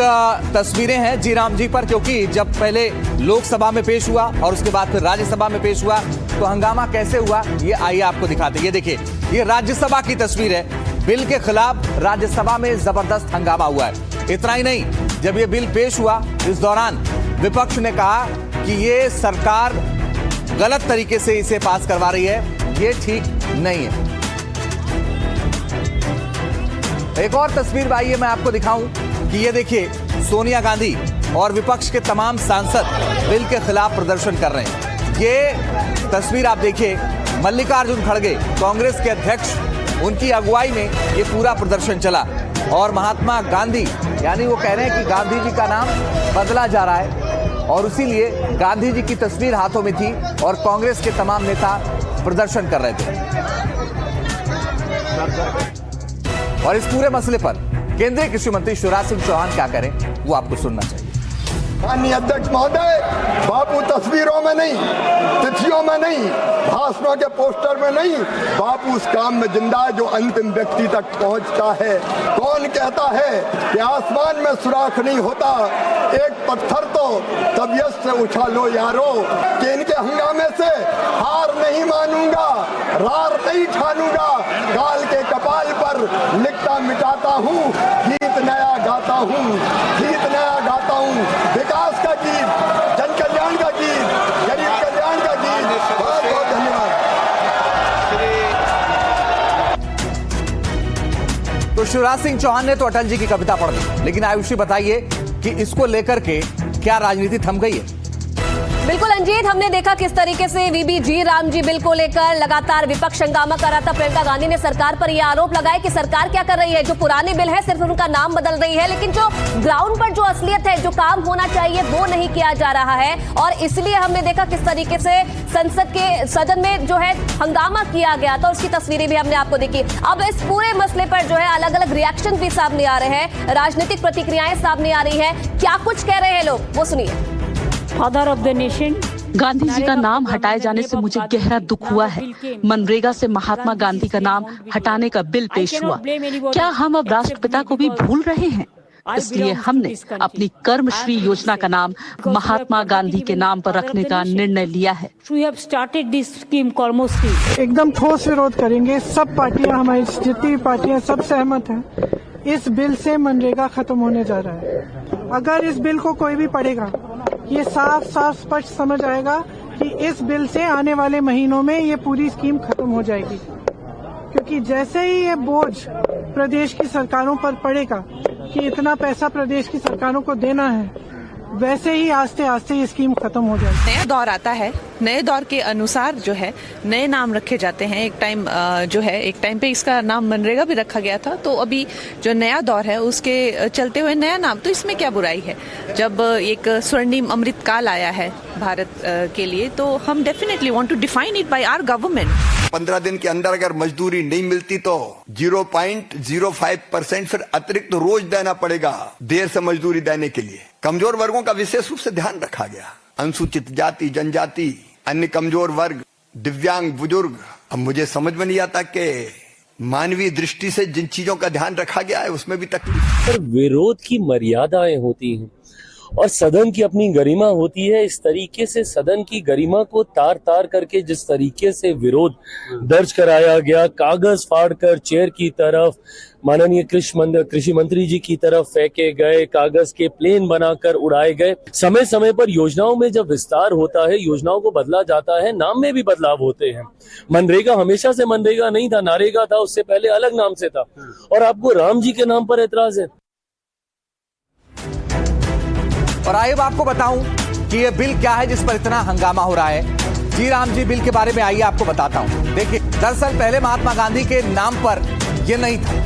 तस्वीरें हैं जी राम जी पर, क्योंकि जब पहले लोकसभा में पेश हुआ और उसके बाद फिर राज्यसभा में पेश हुआ तो हंगामा कैसे हुआ ये आइए आपको दिखाते हैं। ये देखिए, ये राज्यसभा की तस्वीर है। बिल के खिलाफ राज्यसभा में जबरदस्त हंगामा हुआ है। इतना ही नहीं, जब ये बिल पेश हुआ इस दौरान विपक्ष ने कहा कि ये सरकार गलत तरीके से इसे पास करवा रही है, ये ठीक नहीं है। एक और तस्वीर आइए मैं आपको दिखाऊं कि ये देखिए सोनिया गांधी और विपक्ष के तमाम सांसद बिल के खिलाफ प्रदर्शन कर रहे हैं। ये तस्वीर आप देखिए, मल्लिकार्जुन खड़गे कांग्रेस के अध्यक्ष, उनकी अगुवाई में ये पूरा प्रदर्शन चला और महात्मा गांधी, यानी वो कह रहे हैं कि गांधी जी का नाम बदला जा रहा है और इसीलिए गांधी जी की तस्वीर हाथों में थी और कांग्रेस के तमाम नेता प्रदर्शन कर रहे थे। और इस पूरे मसले पर केंद्रीय कृषि मंत्री शिवराज सिंह चौहान क्या करें वो आपको सुनना चाहिए। माननीय अध्यक्ष महोदय, बापू तस्वीरों में नहीं, तिथियों में नहीं, भाषणों के पोस्टर में नहीं, बापू उस काम में जिंदा है जो अंतिम व्यक्ति तक पहुंचता है। कौन कहता है कि आसमान में सुराख नहीं होता, एक पत्थर तो तबीयत से उछालो यारो, कि इनके हंगामे से हार नहीं मानूंगा, रार नहीं ठानूंगा, काल के कपाल पर लिखता मिटाता हूँ, गीत नया गाता हूँ, गीत नया गाता हूँ, विकास का गीत, जन कल्याण का गीत, गरीब कल्याण का गीत। बहुत बहुत धन्यवाद। तो शिवराज सिंह चौहान ने तो अटल जी की कविता पढ़ दी, लेकिन आयुषी बताइए कि इसको लेकर के क्या राजनीति थम गई है। बिल्कुल अंजीत, हमने देखा किस तरीके से वीबीजी राम जी बिल को लेकर लगातार विपक्ष हंगामा कर रहा था। प्रियंका गांधी ने सरकार पर यह आरोप लगाया कि सरकार क्या कर रही है, जो पुराने बिल है सिर्फ उनका नाम बदल रही है, लेकिन जो ग्राउंड पर जो असलियत है, जो काम होना चाहिए वो नहीं किया जा रहा है। और इसलिए हमने देखा किस तरीके से संसद के सदन में जो है हंगामा किया गया था, उसकी तस्वीरें भी हमने आपको देखी। अब इस पूरे मसले पर जो है अलग अलग रिएक्शन भी सामने आ रहे हैं, राजनीतिक प्रतिक्रियाएं सामने आ रही है। क्या कुछ कह रहे हैं लोग, वो सुनिए। Father of the nation Gandhi ji का नाम हटाए जाने से मुझे गहरा दुख हुआ है। मनरेगा से महात्मा गांधी का नाम हटाने का बिल पेश हुआ। क्या हम अब राष्ट्रपिता को भी भूल रहे हैं? इसलिए हमने अपनी कर्मश्री योजना का नाम महात्मा गांधी के नाम पर रखने का निर्णय लिया है। एकदम ठोस विरोध करेंगे। सब पार्टियां, हमारी जितनी पार्टियां, सब सहमत हैं। इस बिल से मनरेगा खत्म होने जा रहा है। अगर इस बिल को कोई भी पढ़ेगा, ये साफ साफ स्पष्ट समझ आएगा कि इस बिल से आने वाले महीनों में ये पूरी स्कीम खत्म हो जाएगी। क्योंकि जैसे ही ये बोझ प्रदेश की सरकारों पर पड़ेगा कि इतना पैसा प्रदेश की सरकारों को देना है, वैसे ही आस्ते आस्ते ये स्कीम खत्म हो जाएगी। नया दौर आता है, नए दौर के अनुसार जो है नए नाम रखे जाते हैं। एक टाइम पे इसका नाम मनरेगा भी रखा गया था, तो अभी जो नया दौर है उसके चलते हुए नया नाम, तो इसमें क्या बुराई है। जब एक स्वर्णिम अमृत काल आया है भारत के लिए, तो हम definitely want to define it by our government. 15 दिन के अंदर अगर मजदूरी नहीं मिलती तो 0.05% फिर अतिरिक्त रोज देना पड़ेगा देर से मजदूरी देने के लिए। कमजोर वर्गों का विशेष रूप से ध्यान रखा गया, अनुसूचित जाति, जनजाति, अन्य कमजोर वर्ग, दिव्यांग, बुजुर्ग। अब मुझे समझ में नहीं आता कि मानवीय दृष्टि से जिन चीजों का ध्यान रखा गया है उसमें भी तकलीफ। पर विरोध की मर्यादाएं होती हैं और सदन की अपनी गरिमा होती है। इस तरीके से सदन की गरिमा को तार तार करके जिस तरीके से विरोध दर्ज कराया गया, कागज फाड़कर चेयर की तरफ, माननीय कृषि मंत्री जी की तरफ फेंके गए, कागज के प्लेन बनाकर उड़ाए गए। समय समय पर योजनाओं में जब विस्तार होता है, योजनाओं को बदला जाता है, नाम में भी बदलाव होते हैं। मनरेगा हमेशा से मनरेगा नहीं था, नारेगा था, उससे पहले अलग नाम से था। और आपको राम जी के नाम पर एतराज है। और आइए आपको बताऊं कि ये बिल क्या है जिस पर इतना हंगामा हो रहा है। जी राम जी बिल के बारे में आइए आपको बताता हूं। देखिए, दरअसल पहले महात्मा गांधी के नाम पर यह नहीं था।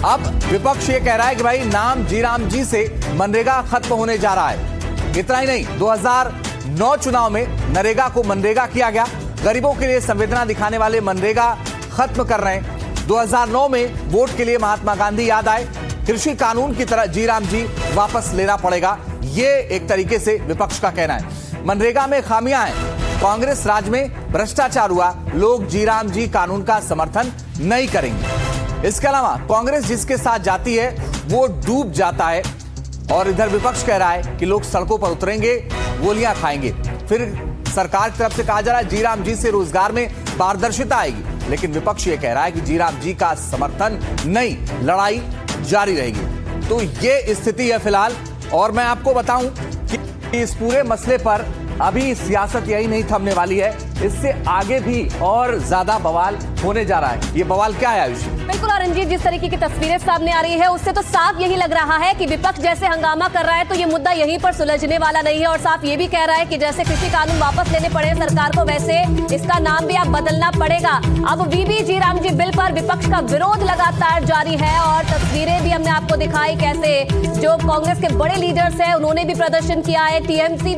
अब विपक्ष ये कह रहा है कि भाई नाम जी राम जी से मनरेगा खत्म होने जा रहा है। इतना ही नहीं, 2009 चुनाव में नरेगा को मनरेगा किया गया। गरीबों के लिए संवेदना दिखाने वाले मनरेगा खत्म कर रहे हैं। 2009 में वोट के लिए महात्मा गांधी याद आए। कृषि कानून की तरह जी राम जी वापस लेना पड़ेगा, ये एक तरीके से विपक्ष का कहना है। मनरेगा में खामियां हैं, कांग्रेस राज में भ्रष्टाचार हुआ, लोग जी राम जी कानून का समर्थन नहीं करेंगे। इसके अलावा कांग्रेस जिसके साथ जाती है वो डूब जाता है। और इधर विपक्ष कह रहा है कि लोग सड़कों पर उतरेंगे, गोलियां खाएंगे। फिर सरकार की तरफ से कहा जा रहा है जी राम जी से रोजगार में पारदर्शिता आएगी, लेकिन विपक्ष ये कह रहा है कि जी राम जी का समर्थन नहीं, लड़ाई जारी रहेगी। तो ये स्थिति है फिलहाल। और मैं आपको बताऊं कि इस पूरे मसले पर अभी सियासत यही नहीं थमने वाली है, इससे आगे भी और ज्यादा बवाल होने जा रहा है। ये बवाल क्या है आयुषी? बिल्कुल रंजीत, जिस तरीके की तस्वीरें सामने आ रही है उससे तो साफ यही लग रहा है कि विपक्ष जैसे हंगामा कर रहा है तो ये मुद्दा यहीं पर सुलझने वाला नहीं है। और साफ ये भी कह रहा है कि जैसे कृषि कानून वापस लेने पड़े सरकार को, वैसे इसका नाम भी अब बदलना पड़ेगा। अब वीबी जी राम जी बिल पर विपक्ष का विरोध लगातार जारी है। और तस्वीरें भी हमने आपको दिखाई कैसे जो कांग्रेस के बड़े लीडर्स हैं उन्होंने भी प्रदर्शन किया है। टीएमसी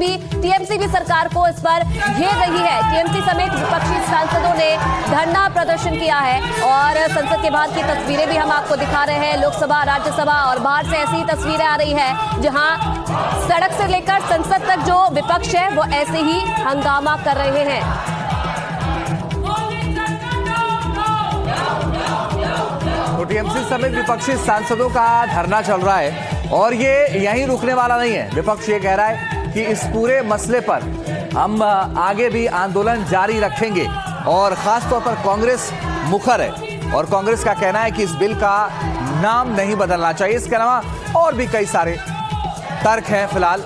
भी सरकार को इस पर घेर रही है। टीएमसी समेत विपक्षी सांसदों ने धरना प्रदर्शन किया है। और संसद के बाहर की तस्वीरें भी हम आपको दिखा रहे हैं, लोकसभा, राज्यसभा, और बाहर से ऐसी तस्वीरें आ रही है जहां सड़क से लेकर संसद तक जो विपक्ष है वो ऐसे ही हंगामा कर रहे हैं। तो टीएमसी समेत विपक्षी सांसदों का धरना चल रहा है और ये यहीं रुकने वाला नहीं है। विपक्ष ये कह रहा है कि इस पूरे मसले पर हम आगे भी आंदोलन जारी रखेंगे। और खासतौर पर कांग्रेस मुखर है और कांग्रेस का कहना है कि इस बिल का नाम नहीं बदलना चाहिए। इसके अलावा और भी कई सारे तर्क हैं फिलहाल,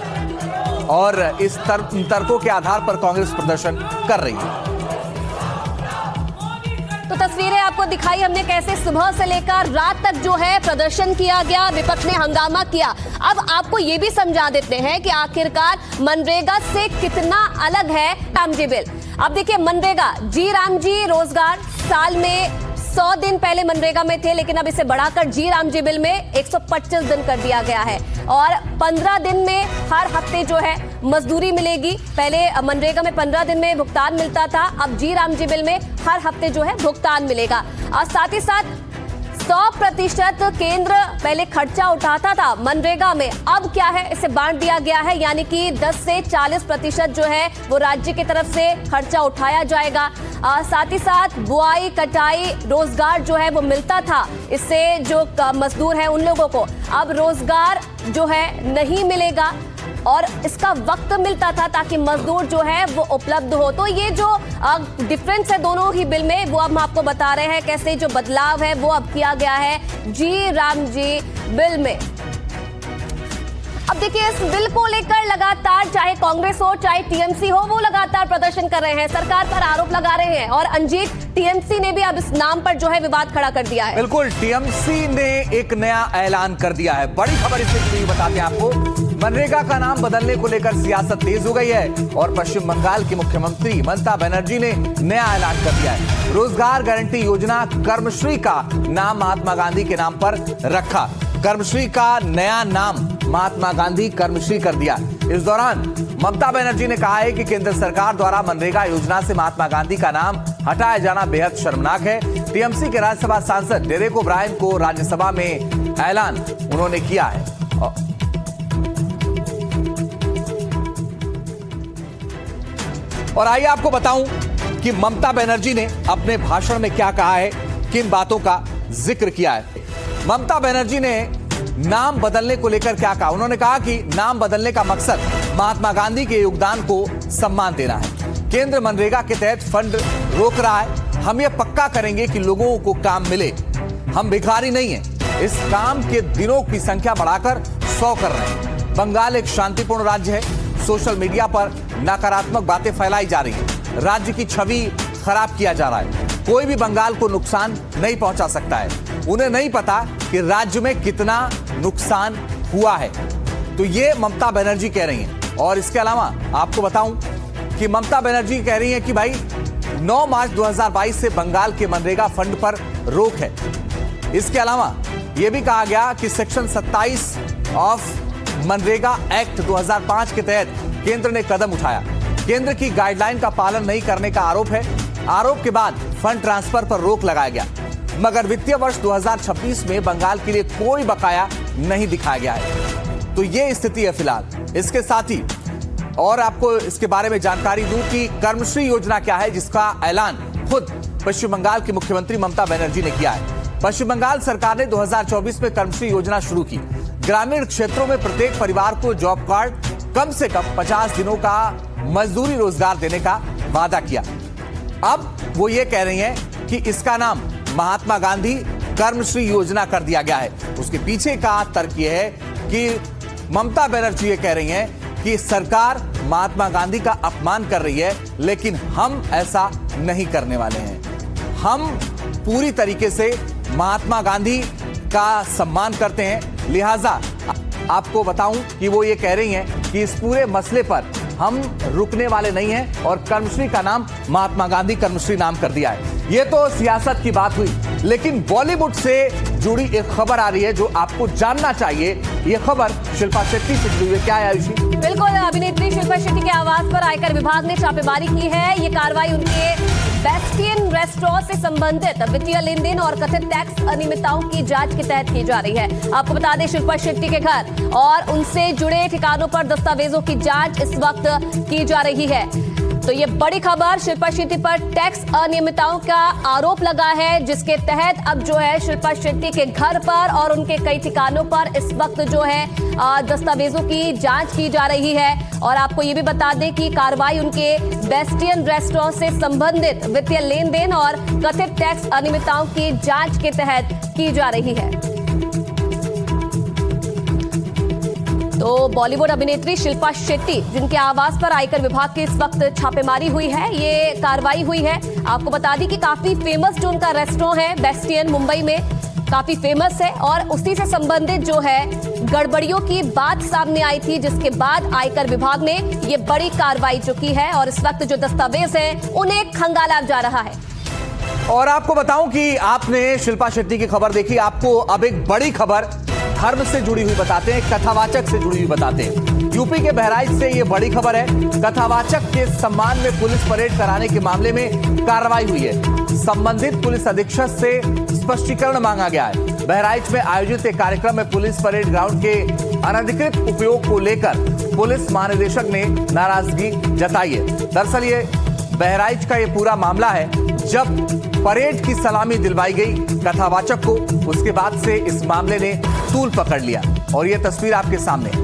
और इस तर्कों के आधार पर कांग्रेस प्रदर्शन कर रही है। तो तस्वीरें आपको दिखाई हमने कैसे सुबह से लेकर रात तक जो है प्रदर्शन किया गया, विपक्ष ने हंगामा किया। अब आपको ये भी समझा देते हैं कि आखिरकार मनरेगा से कितना अलग है राम जी बिल। अब देखिए, मनरेगा जी राम जी रोजगार साल में 100 दिन पहले मनरेगा में थे, लेकिन अब इसे बढ़ाकर जी राम जी बिल में 125 दिन कर दिया गया है। और 15 दिन में हर हफ्ते जो है मजदूरी मिलेगी। पहले मनरेगा में 15 दिन में भुगतान मिलता था, अब जी राम जी बिल में हर हफ्ते जो है भुगतान मिलेगा। और साथ ही साथ 100% केंद्र पहले खर्चा उठाता था मनरेगा में, अब क्या है इसे बांट दिया गया है, यानी कि 10 से 40% जो है वो राज्य की तरफ से खर्चा उठाया जाएगा। साथ ही साथ बुआई, कटाई, रोजगार जो है वो मिलता था, इससे जो मजदूर हैं उन लोगों को अब रोजगार जो है नहीं मिलेगा और इसका वक्त मिलता था ताकि मजदूर जो है वो उपलब्ध हो। तो ये जो डिफरेंस है दोनों ही बिल में वो अब हम आपको बता रहे हैं कैसे जो बदलाव है वो अब किया गया है जी राम जी बिल में। अब देखिए, इस बिल को लेकर लगातार चाहे कांग्रेस हो चाहे टीएमसी हो वो लगातार प्रदर्शन कर रहे हैं, सरकार पर आरोप लगा रहे हैं। और अंजीत, टीएमसी ने भी अब इस नाम पर जो है विवाद खड़ा कर दिया है। बिल्कुल, टीएमसी ने एक नया ऐलान कर दिया है। बड़ी खबर इससे जुड़ी बताते हैं आपको। मनरेगा का नाम बदलने को लेकर सियासत तेज हो गई है और पश्चिम बंगाल की मुख्यमंत्री ममता बनर्जी ने नया ऐलान कर दिया है। रोजगार गारंटी योजना कर्मश्री का नाम महात्मा गांधी के नाम पर रखा। कर्मश्री का नया नाम महात्मा गांधी कर्मश्री कर दिया। इस दौरान ममता बनर्जी ने कहा है कि केंद्र सरकार द्वारा मनरेगा योजना से महात्मा गांधी का नाम हटाया जाना बेहद शर्मनाक है। टीएमसी के राज्यसभा सांसद डेरेक ओब्रायन को राज्यसभा में ऐलान उन्होंने किया है। और आइए आपको बताऊं कि ममता बनर्जी ने अपने भाषण में क्या कहा है, किन बातों का जिक्र किया है। ममता बनर्जी ने नाम बदलने को लेकर क्या कहा। उन्होंने कहा कि नाम बदलने का मकसद महात्मा गांधी के योगदान को सम्मान देना है। केंद्र मनरेगा के तहत फंड रोक रहा है। हम ये पक्का करेंगे कि लोगों को काम मिले। हम भिखारी नहीं हैं। इस काम के दिनों की संख्या बढ़ाकर 100 कर रहे हैं। बंगाल एक शांतिपूर्ण राज्य है। सोशल मीडिया पर नकारात्मक बातें फैलाई जा रही हैं। राज्य की छवि खराब किया जा रहा है। कोई भी बंगाल को नुकसान नहीं पहुंचा सकता है। उन्हें नहीं पता कि राज्य में कितना नुकसान हुआ है। तो ये ममता बनर्जी कह रही हैं। और इसके अलावा आपको बताऊं कि ममता बनर्जी कह रही हैं कि भाई 9 मार्च 2022 से बंगाल के मनरेगा फंड पर रोक है। इसके अलावा यह भी कहा गया कि सेक्शन 27 ऑफ मनरेगा एक्ट 2005 के तहत केंद्र ने कदम उठाया। केंद्र की गाइडलाइन का पालन नहीं करने का आरोप है। आरोप के बाद फंड ट्रांसफर पर रोक लगाया गया, मगर वित्तीय वर्ष 2026 में बंगाल के लिए कोई बकाया नहीं दिखाया गया है। तो ये स्थिति है फिलहाल। इसके साथ ही और आपको इसके बारे में जानकारी दूं कि कर्मश्री योजना क्या है, जिसका ऐलान खुद पश्चिम बंगाल की मुख्यमंत्री ममता बनर्जी ने किया है। पश्चिम बंगाल सरकार ने 2024 में कर्मश्री योजना शुरू की। ग्रामीण क्षेत्रों में प्रत्येक परिवार को जॉब कार्ड, कम से कम 50 दिनों का मजदूरी रोजगार देने का वादा किया। अब वो ये कह रही हैं कि इसका नाम महात्मा गांधी कर्मश्री योजना कर दिया गया है। उसके पीछे का तर्क यह है कि ममता बनर्जी ये कह रही हैं कि सरकार महात्मा गांधी का अपमान कर रही है, लेकिन हम ऐसा नहीं करने वाले हैं। हम पूरी तरीके से महात्मा गांधी का सम्मान करते हैं। लिहाजा आपको बताऊं कि वो ये कह रही हैं कि इस पूरे मसले पर हम रुकने वाले नहीं हैं और कर्मश्री का नाम महात्मा गांधी कर्मश्री नाम कर दिया है। ये तो सियासत की बात हुई, लेकिन बॉलीवुड से जुड़ी एक खबर आ रही है जो आपको जानना चाहिए। ये खबर शिल्पा शेट्टी से जुड़ी हुई है। क्या है आयुषी? बिल्कुल, अभिनेत्री शिल्पा शेट्टी के आवास पर आयकर विभाग ने छापेमारी की है। ये कार्रवाई उनके बेस्टियन रेस्टोरेंट से संबंधित वित्तीय लेन देन और कथित टैक्स अनियमितताओं की जांच के तहत की जा रही है। आपको बता दें, शिल्पा शेट्टी के घर और उनसे जुड़े ठिकानों पर दस्तावेजों की जांच इस वक्त की जा रही है। तो ये बड़ी खबर, शिल्पा शेट्टी पर टैक्स अनियमितताओं का आरोप लगा है, जिसके तहत अब जो है शिल्पा शेट्टी के घर पर और उनके कई ठिकानों पर इस वक्त जो है दस्तावेजों की जांच की जा रही है। और आपको ये भी बता दें कि कार्रवाई उनके बेस्टियन रेस्टोरेंट से संबंधित वित्तीय लेन देन और कथित टैक्स अनियमितताओं की जांच के तहत की जा रही है। तो बॉलीवुड अभिनेत्री शिल्पा शेट्टी, जिनके आवास पर आयकर विभाग की इस वक्त छापेमारी हुई है, ये कार्रवाई हुई है। आपको बता दी कि काफी फेमस जो उनका रेस्टोरेंट है बेस्टियन, मुंबई में काफी फेमस है और उसी से संबंधित जो है गड़बड़ियों की बात सामने आई थी, जिसके बाद आयकर विभाग ने ये बड़ी कार्रवाई जो की है और इस वक्त जो दस्तावेज है उन्हें खंगाला जा रहा है। और आपको बताऊं कि आपने शिल्पा शेट्टी की खबर देखी, आपको अब एक बड़ी खबर धर्म से जुड़ी हुई बताते हैं, कथावाचक से जुड़ी हुई बताते हैं। यूपी के बहराइच से ये बड़ी खबर है। कथावाचक के सम्मान में पुलिस परेड कराने के मामले में कार्रवाई हुई है। संबंधित पुलिस अधीक्षक से स्पष्टीकरण मांगा गया है। बहराइच में आयोजित एक कार्यक्रम में पुलिस परेड ग्राउंड के अनधिकृत उपयोग को लेकर पुलिस महानिदेशक ने नाराजगी जताई है। दरअसल ये बहराइच का ये पूरा मामला है। जब परेड की सलामी दिलवाई गई कथावाचक को, उसके बाद से इस मामले ने तूल पकड़ लिया और ये तस्वीर आपके सामने है।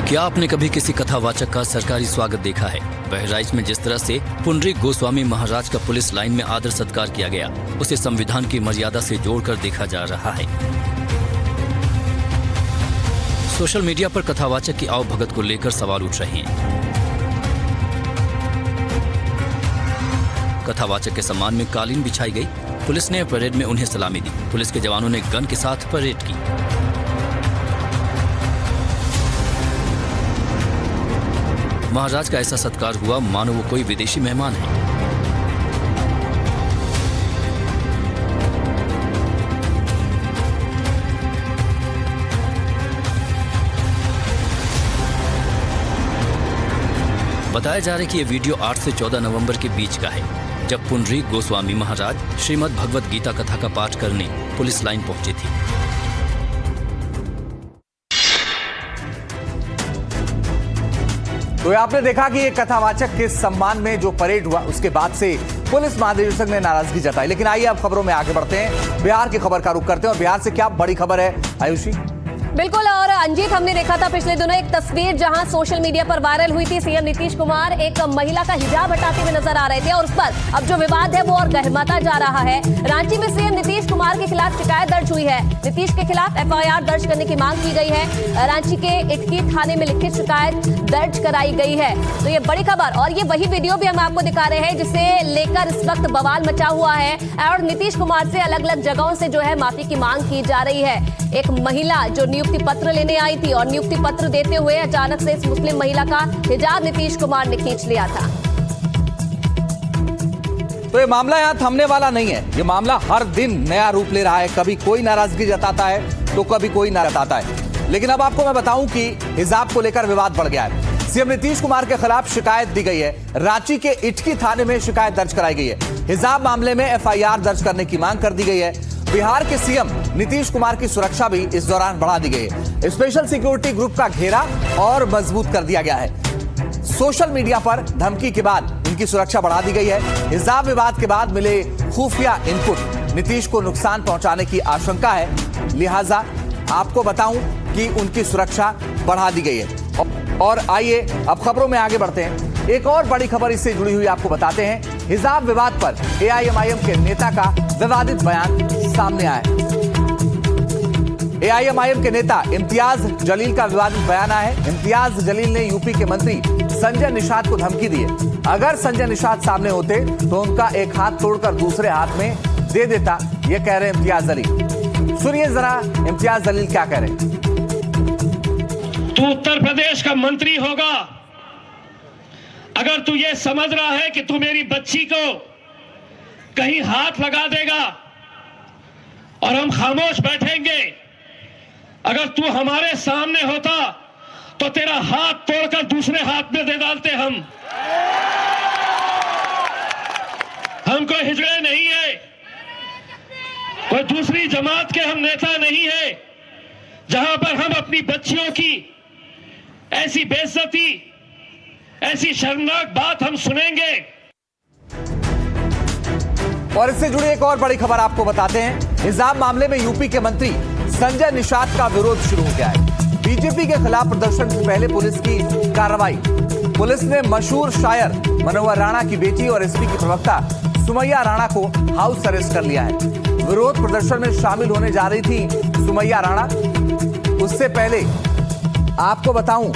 क्या आपने कभी किसी कथावाचक का सरकारी स्वागत देखा है? बहराइच में जिस तरह से पुंडरीक गोस्वामी महाराज का पुलिस लाइन में आदर सत्कार किया गया, उसे संविधान की मर्यादा से जोड़कर देखा जा रहा है। सोशल मीडिया पर कथावाचक की आवभगत को लेकर सवाल उठ रहे हैं। कथावाचक के सम्मान में कालीन बिछाई गई। पुलिस ने परेड में उन्हें सलामी दी। पुलिस के जवानों ने गन के साथ परेड की। महाराज का ऐसा सत्कार हुआ मानो वो कोई विदेशी मेहमान है। बताया जा रहा है कि ये वीडियो 8 से 14 नवंबर के बीच का है, जब पुंडरीक गोस्वामी महाराज श्रीमद् भगवत गीता कथा का पाठ करने पुलिस लाइन पहुंचे थे। तो आपने देखा कि एक कथावाचक के सम्मान में जो परेड हुआ, उसके बाद से पुलिस महानिदेशक ने नाराजगी जताई। लेकिन आइए अब खबरों में आगे बढ़ते हैं। बिहार की खबर का रुख करते हैं और बिहार से क्या बड़ी खबर है आयुषी? बिल्कुल। और अंजीत, हमने देखा था पिछले दिनों एक तस्वीर जहां सोशल मीडिया पर वायरल हुई थी। सीएम नीतीश कुमार एक महिला का हिजाब हटाते हुए नजर आ रहे थे और उस पर अब जो विवाद है वो और गहराता जा रहा है। रांची में सीएम नीतीश कुमार के खिलाफ शिकायत दर्ज हुई है। नीतीश के खिलाफ एफआईआर दर्ज करने की मांग की गई है। रांची के इटकी थाने में लिखित शिकायत दर्ज कराई गई है। तो ये बड़ी खबर, और ये वही वीडियो भी हम आपको दिखा रहे हैं जिसे लेकर इस वक्त बवाल मचा हुआ है और नीतीश कुमार से अलग अलग जगहों से जो है माफी की मांग की जा रही है। एक महिला जो नियुक्ति पत्र लेने आई थी और नियुक्ति पत्र देते हुए अचानक से इस मुस्लिम महिला का हिजाब नीतीश कुमार ने खींच लिया था। तो ये मामला यहाँ थमने वाला नहीं है। ये मामला हर दिन नया रूप ले रहा है। कभी कोई नाराजगी जताता है तो कभी कोई ना जताता है। लेकिन अब आपको मैं बताऊं कि हिजाब को लेकर विवाद बढ़ गया है। सीएम नीतीश कुमार के खिलाफ शिकायत दी गई है। रांची के इटकी थाने में शिकायत दर्ज कराई गई है। हिजाब मामले में एफआईआर दर्ज करने की मांग कर दी गई है। बिहार के सीएम नीतीश कुमार की सुरक्षा भी इस दौरान बढ़ा दी गई है। स्पेशल सिक्योरिटी ग्रुप का घेरा और मजबूत कर दिया गया है। सोशल मीडिया पर धमकी के बाद इनकी सुरक्षा बढ़ा दी गई है। हिजाब विवाद के बाद मिले खुफिया इनपुट नीतीश को नुकसान पहुंचाने की आशंका है, लिहाजा आपको बताऊं कि उनकी सुरक्षा बढ़ा दी गई है। और आइए अब खबरों में आगे बढ़ते हैं। एक और बड़ी खबर इससे जुड़ी हुई आपको बताते हैं। हिजाब विवाद पर एआईएमआईएम के नेता का विवादित बयान सामने आया है। एआईएमआईएम के नेता इम्तियाज जलील का विवादित बयान आया है। इम्तियाज जलील ने यूपी के मंत्री संजय निषाद को धमकी दी है। अगर संजय निषाद सामने होते तो उनका एक हाथ तोड़कर दूसरे हाथ में दे देता, ये कह रहे हैं इम्तियाज जलील। सुनिए जरा इम्तियाज जलील क्या कह रहे हैं। तू उत्तर प्रदेश का मंत्री होगा, अगर तू ये समझ रहा है कि तू मेरी बच्ची को कहीं हाथ लगा देगा और हम खामोश बैठेंगे, अगर तू हमारे सामने होता तो तेरा हाथ तोड़कर दूसरे हाथ में दे डालते हम। कोई हिजड़े नहीं है, कोई दूसरी जमात के हम नेता नहीं है, जहां पर हम अपनी बच्चियों की ऐसी बेइज्जती, ऐसी शर्मनाक बात हम सुनेंगे। और इससे जुड़ी एक और बड़ी खबर आपको बताते हैं। हिजाब मामले में यूपी के मंत्री संजय निषाद का विरोध शुरू हो गया है। बीजेपी के खिलाफ प्रदर्शन से पहले पुलिस की कार्रवाई। पुलिस ने मशहूर शायर मनोहर राणा की बेटी और एसपी की प्रवक्ता सुमैया राणा को हाउस अरेस्ट कर लिया है। विरोध प्रदर्शन में शामिल होने जा रही थी सुमैया राणा। उससे पहले आपको बताऊं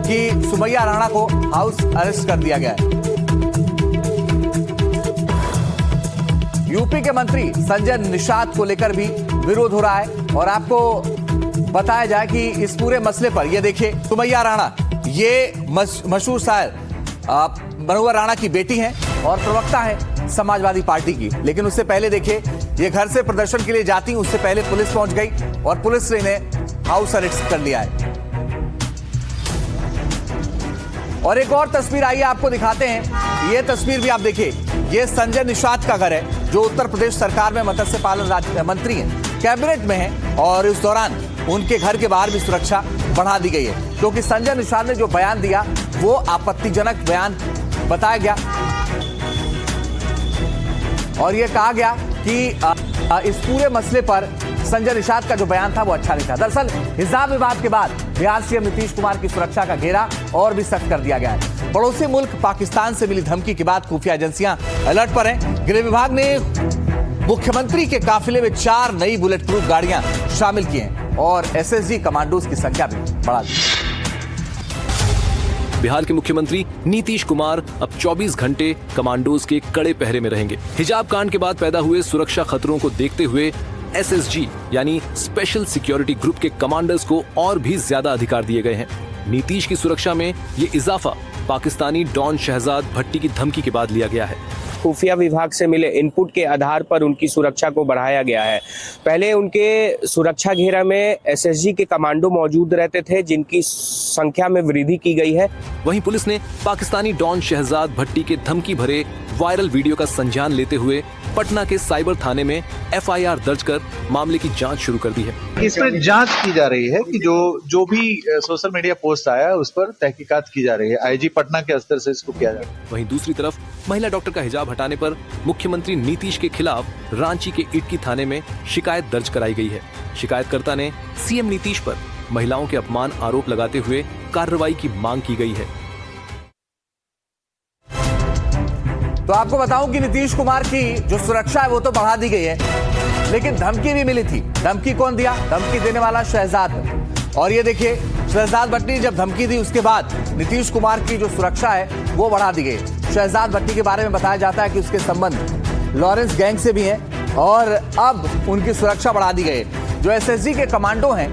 कि सुमैया राणा को हाउस अरेस्ट कर दिया गया है। यूपी के मंत्री संजय निषाद को लेकर भी विरोध हो रहा है। और आपको बताया जाए कि इस पूरे मसले पर ये देखिए, सुमैया राणा ये मशहूर शायर मनोहर राणा की बेटी हैं और प्रवक्ता हैं समाजवादी पार्टी की। लेकिन उससे पहले देखिए, ये घर से प्रदर्शन के लिए जाती, उससे पहले पुलिस पहुंच गई और पुलिस ने इन्हें हाउस अरेस्ट कर लिया है। और एक और तस्वीर आइए आपको दिखाते हैं। ये तस्वीर भी आप देखिए, ये संजय निषाद का घर है जो उत्तर प्रदेश सरकार में मत्स्य पालन मंत्री हैं, कैबिनेट में हैं। और इस दौरान उनके घर के बाहर भी सुरक्षा बढ़ा दी गई है, क्योंकि संजय निषाद ने जो बयान दिया वो आपत्तिजनक बयान बताया गया। और यह कहा गया कि इस पूरे मसले पर संजय निषाद का जो बयान था वो अच्छा नहीं था। दरअसल हिजाब विवाद के बाद बिहार सीएम नीतीश कुमार की सुरक्षा का घेरा और भी सख्त कर दिया गया है। पड़ोसी मुल्क पाकिस्तान से मिली धमकी के बाद खुफिया एजेंसियां अलर्ट पर हैं। गृह विभाग ने मुख्यमंत्री के काफिले में 4 नई बुलेट प्रूफ गाड़ियां शामिल की हैं और एसएसजी कमांडोज की संख्या भी बढ़ा दी। बिहार के मुख्यमंत्री नीतीश कुमार अब 24 घंटे कमांडोज के कड़े पहरे में रहेंगे। हिजाब कांड के बाद पैदा हुए सुरक्षा खतरों को देखते हुए SSG यानी स्पेशल सिक्योरिटी ग्रुप के कमांडर्स को और भी ज्यादा अधिकार दिए गए हैं। नीतीश की सुरक्षा में ये इजाफा पाकिस्तानी डॉन शहजाद भट्टी की धमकी के बाद लिया गया है। खुफिया विभाग से मिले इनपुट के आधार पर उनकी सुरक्षा को बढ़ाया गया है। पहले उनके सुरक्षा घेरा में SSG के कमांडो मौजूद रहते थे, जिनकी संख्या में वृद्धि की गई है। वहीं पुलिस ने पाकिस्तानी डॉन शहजाद भट्टी के धमकी भरे वायरल वीडियो का संज्ञान लेते हुए पटना के साइबर थाने में FIR दर्ज कर मामले की जांच शुरू कर दी है। इसमें जांच की जा रही है कि जो भी सोशल मीडिया पोस्ट आया है उस पर तहकीकात की जा रही है। IG पटना के स्तर से इसको किया जा रहा है। वहीं दूसरी तरफ महिला डॉक्टर का हिजाब हटाने पर मुख्यमंत्री नीतीश के खिलाफ रांची के इटकी थाने में शिकायत दर्ज कराई गई है। शिकायतकर्ता ने CM नीतीश पर महिलाओं के अपमान आरोप लगाते हुए कार्रवाई की मांग की गई है। तो आपको बताऊं कि नीतीश कुमार की जो सुरक्षा है वो तो बढ़ा दी गई है, लेकिन धमकी भी मिली थी। धमकी कौन दिया? धमकी देने वाला शहजाद भट्टी। और ये देखिए, शहजाद भट्टी ने जब धमकी दी उसके बाद नीतीश कुमार की जो सुरक्षा है वो बढ़ा दी गई। शहजाद भट्टी के बारे में बताया जाता है कि उसके संबंध लॉरेंस गैंग से भी हैं और अब उनकी सुरक्षा बढ़ा दी गई है। जो SSG के कमांडो हैं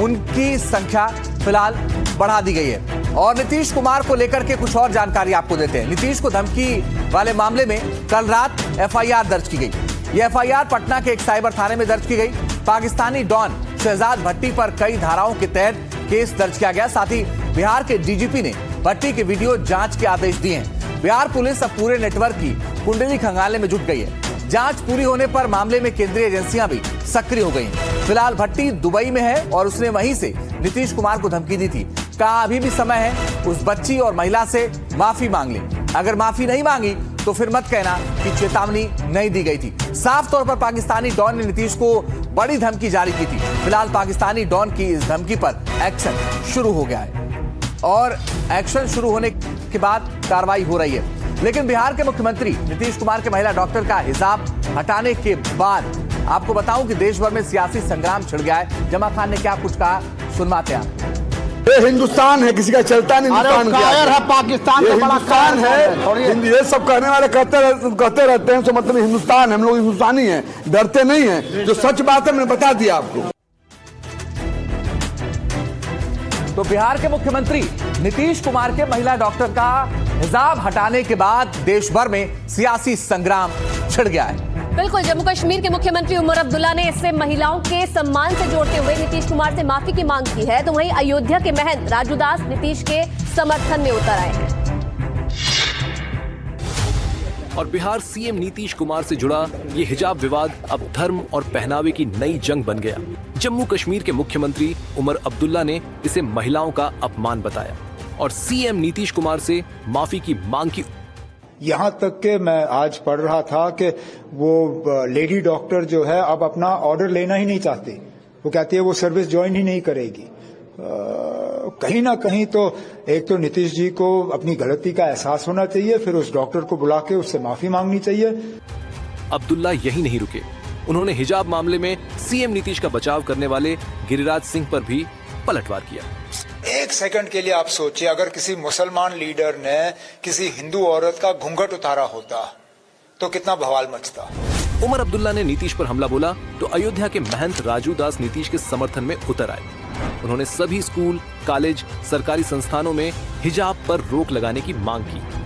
उनकी संख्या फिलहाल बढ़ा दी गई है। और नीतीश कुमार को लेकर के कुछ और जानकारी आपको देते हैं। नीतीश को धमकी वाले मामले में कल रात FIR दर्ज की गई। यह FIR पटना के एक साइबर थाने में दर्ज की गई। पाकिस्तानी डॉन शहजाद भट्टी पर कई धाराओं के तहत केस दर्ज किया गया। साथ ही बिहार के DGP ने भट्टी के वीडियो जांच के आदेश दिए हैं। बिहार पुलिस अब पूरे नेटवर्क की कुंडली खंगालने में जुट गई है। जांच पूरी होने पर मामले में केंद्रीय एजेंसियां भी सक्रिय हो गई हैं। फिलहाल भट्टी दुबई में है और उसने वहीं से नीतीश कुमार को धमकी दी थी। कहा अभी भी समय है उस बच्ची और महिला से माफी मांग ले। अगर माफी नहीं मांगी तो फिर मत कहना कि चेतावनी नहीं दी गई थी। साफ तौर पर पाकिस्तानी डॉन ने नीतीश को बड़ी धमकी जारी की थी। फिलहाल पाकिस्तानी डॉन की इस धमकी पर एक्शन शुरू हो गया है और एक्शन शुरू होने के बाद कार्रवाई हो रही है। लेकिन बिहार के मुख्यमंत्री नीतीश कुमार के महिला डॉक्टर का हिजाब हटाने के बाद आपको बताऊं कि देश भर में सियासी संग्राम छिड़ गया है। जमा खान ने क्या कुछ कहा, सुनवाते हैं आप। ये हिंदुस्तान है, किसी का चलता नहीं। हिंदुस्तान है, पाकिस्तान ये हिंदुस्तान है। ये सब कहने वाले कहते रहते हैं, तो मतलब हिंदुस्तान, हम लोग हिंदुस्तानी हैं, डरते नहीं हैं। जो सच बात है मैंने बता दिया आपको। तो बिहार के मुख्यमंत्री नीतीश कुमार के महिला डॉक्टर का हिजाब हटाने के बाद देश भर में सियासी संग्राम छिड़ गया है। बिल्कुल, जम्मू कश्मीर के मुख्यमंत्री उमर अब्दुल्ला ने इससे महिलाओं के सम्मान से जोड़ते हुए नीतीश कुमार से माफी की मांग की है। तो वहीं अयोध्या के महंत राजू दास नीतीश के समर्थन में उतर आए हैं। और बिहार CM नीतीश कुमार से जुड़ा ये हिजाब विवाद अब धर्म और पहनावे की नई जंग बन गया। जम्मू कश्मीर के मुख्यमंत्री उमर अब्दुल्ला ने इसे महिलाओं का अपमान बताया और CM नीतीश कुमार से माफी की मांग की। यहाँ तक के मैं आज पढ़ रहा था कि वो लेडी डॉक्टर जो है अब अपना ऑर्डर लेना ही नहीं चाहती। वो कहती है वो सर्विस ज्वाइन ही नहीं करेगी। कहीं ना कहीं तो एक तो नीतीश जी को अपनी गलती का एहसास होना चाहिए, फिर उस डॉक्टर को बुला के उससे माफी मांगनी चाहिए। अब्दुल्ला यही नहीं रुके, उन्होंने हिजाब मामले में CM नीतीश का बचाव करने वाले गिरिराज सिंह पर भी पलटवार किया। एक सेकंड के लिए आप सोचिए, अगर किसी मुसलमान लीडर ने किसी हिंदू औरत का घूंघट उतारा होता तो कितना बवाल मचता। उमर अब्दुल्ला ने नीतीश पर हमला बोला तो अयोध्या के महंत राजू दास नीतीश के समर्थन में उतर आए। उन्होंने सभी स्कूल, कॉलेज, सरकारी संस्थानों में हिजाब पर रोक लगाने की मांग की।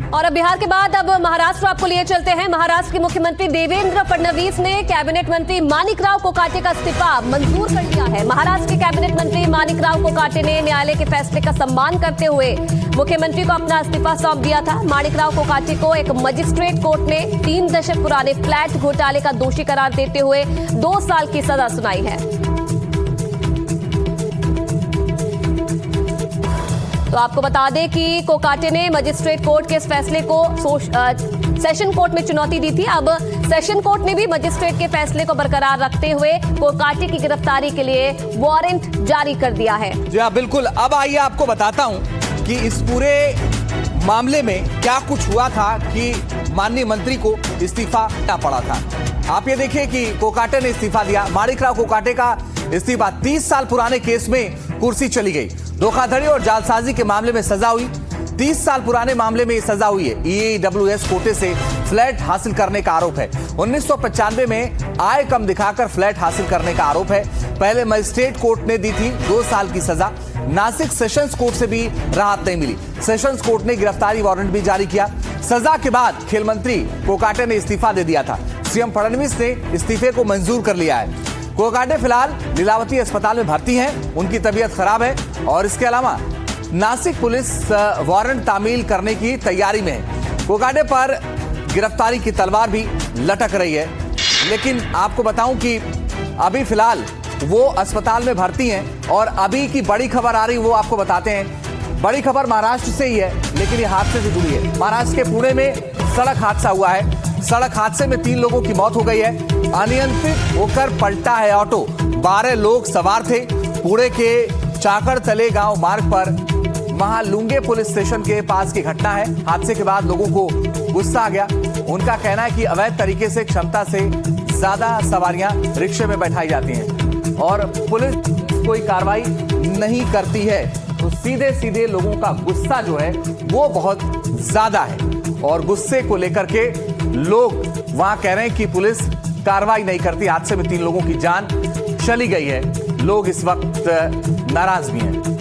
और अब बिहार के बाद अब महाराष्ट्र आपको लिए चलते हैं। महाराष्ट्र के मुख्यमंत्री देवेंद्र फडणवीस ने कैबिनेट मंत्री माणिकराव कोकाटे का इस्तीफा मंजूर कर लिया है। महाराष्ट्र के कैबिनेट मंत्री माणिकराव कोकाटे ने न्यायालय के फैसले का सम्मान करते हुए मुख्यमंत्री को अपना इस्तीफा सौंप दिया था। माणिकराव कोकाटे को एक मजिस्ट्रेट कोर्ट ने 3 दशक पुराने फ्लैट घोटाले का दोषी करार देते हुए 2 साल की सजा सुनाई है। तो आपको बता दें कि कोकाटे ने मजिस्ट्रेट कोर्ट के इस फैसले को सेशन कोर्ट में चुनौती दी थी। अब सेशन कोर्ट ने भी मजिस्ट्रेट के फैसले को बरकरार रखते हुए कोकाटे की गिरफ्तारी के लिए वारंट जारी कर दिया है। जी हाँ, बिल्कुल। अब आइए आपको बताता हूं कि इस पूरे मामले में क्या कुछ हुआ था कि माननीय मंत्री को इस्तीफा देना पड़ा था। आप ये देखिए कि कोकाटे ने इस्तीफा दिया। माणिकराव कोकाटे का इस्तीफा 30 साल पुराने केस में कुर्सी चली गई। धोखाधड़ी और जालसाजी के मामले में सजा हुई। 30 साल पुराने मामले में ये सजा हुई है। EWS कोटे से फ्लैट हासिल करने का आरोप है। 1995 में आय कम दिखाकर फ्लैट हासिल करने का आरोप है। पहले मजिस्ट्रेट कोर्ट ने दी थी 2 साल की सजा। नासिक सेशंस कोर्ट से भी राहत नहीं मिली। सेशंस कोर्ट ने गिरफ्तारी वारंट भी जारी किया। सजा के बाद खेल मंत्री कोकाटे ने इस्तीफा दे दिया था। सीएम फडणवीस ने इस्तीफे को मंजूर कर लिया है। कोकाटे फिलहाल लीलावती अस्पताल में भर्ती हैं। उनकी तबीयत खराब है और इसके अलावा नासिक पुलिस वारंट तामील करने की तैयारी में है। कोकाटे पर गिरफ्तारी की तलवार भी लटक रही है। लेकिन आपको बताऊं कि अभी फिलहाल वो अस्पताल में भर्ती हैं और अभी की बड़ी खबर आ रही वो आपको बताते हैं। बड़ी खबर महाराष्ट्र से ही है, लेकिन ये हादसे से जुड़ी है। महाराष्ट्र के पुणे में सड़क हादसा हुआ है। सड़क हादसे में 3 लोगों की मौत हो गई है। अनियंत्रित होकर पलटा है ऑटो। 12 लोग सवार थे। पुणे के चाकड़तले गांव मार्ग पर महालुंगे पुलिस स्टेशन के पास की घटना है। हादसे के बाद लोगों को गुस्सा आ गया। उनका कहना है कि अवैध तरीके से क्षमता से ज्यादा सवारियां रिक्शे में बैठाई जाती हैं और पुलिस कोई कार्रवाई नहीं करती है। तो सीधे सीधे लोगों का गुस्सा जो है वो बहुत ज्यादा है और गुस्से को लेकर के लोग वहां कह रहे हैं कि पुलिस कार्रवाई नहीं करती। हादसे में 3 लोगों की जान चली गई है। लोग इस वक्त नाराज भी हैं।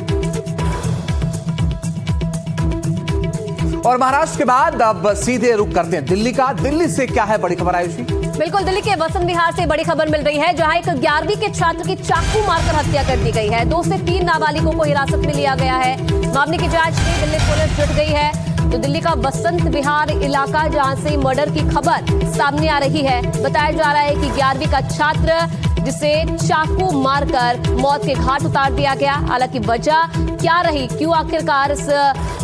और महाराष्ट्र के बाद अब सीधे रुख करते हैं दिल्ली का। दिल्ली से क्या है बड़ी खबर आयुषी? बिल्कुल, दिल्ली के वसंत विहार से बड़ी खबर मिल रही है, जहां एक 11वीं के छात्र की चाकू मारकर हत्या कर दी गई है। 2 से 3 नाबालिगों को हिरासत में लिया गया है। मामले की जांच में दिल्ली पुलिस जुट गई है। तो दिल्ली का वसंत विहार इलाका, जहां से मर्डर की खबर सामने आ रही है। बताया जा रहा है कि 11वीं का छात्र जिसे चाकू मारकर मौत के घाट उतार दिया गया। हालांकि वजह क्या रही, क्यों आखिरकार इस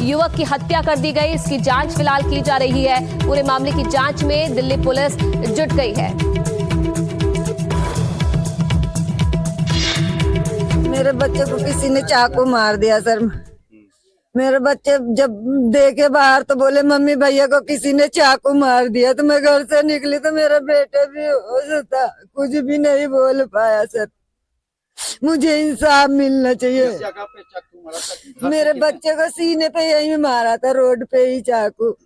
युवक की हत्या कर दी गई, इसकी जांच फिलहाल की जा रही है। पूरे मामले की जांच में दिल्ली पुलिस जुट गई है। मेरे बच्चे को किसी ने चाकू मार दिया सर। मेरे बच्चे जब देखे बाहर तो बोले मम्मी भैया को किसी ने चाकू मार दिया। तो मैं घर से निकली तो मेरा बेटा भी होश था, कुछ भी नहीं बोल पाया सर। मुझे इंसाफ मिलना चाहिए। मेरे बच्चे को सीने पे यही मारा था, रोड पे ही चाकू।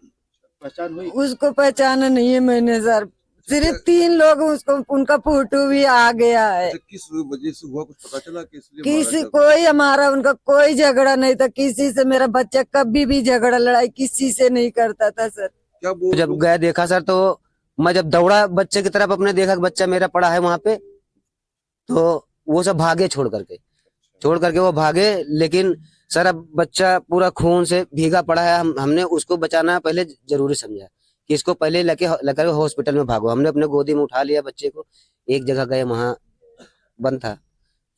उसको पहचाना नहीं है मैंने सर। सिर्फ 3 लोग उसको, उनका फोटो भी आ गया है। किस वजह से हुआ, कुछ पता चला? किसी कोई हमारा उनका कोई झगड़ा नहीं था किसी से। मेरा बच्चा कभी भी झगड़ा लड़ाई किसी से नहीं करता था सर। जब गया देखा सर, तो मैं जब दौड़ा बच्चे की तरफ अपने, देखा बच्चा मेरा पड़ा है वहां पे, तो वो सब भागे छोड़ करके वो भागे। लेकिन सर अब बच्चा पूरा खून से भीगा पड़ा है। हमने उसको बचाना पहले जरूरी समझा कि इसको पहले लेकर हॉस्पिटल में भागो। हमने अपने गोदी में उठा लिया बच्चे को। एक जगह गए, वहां बंद था।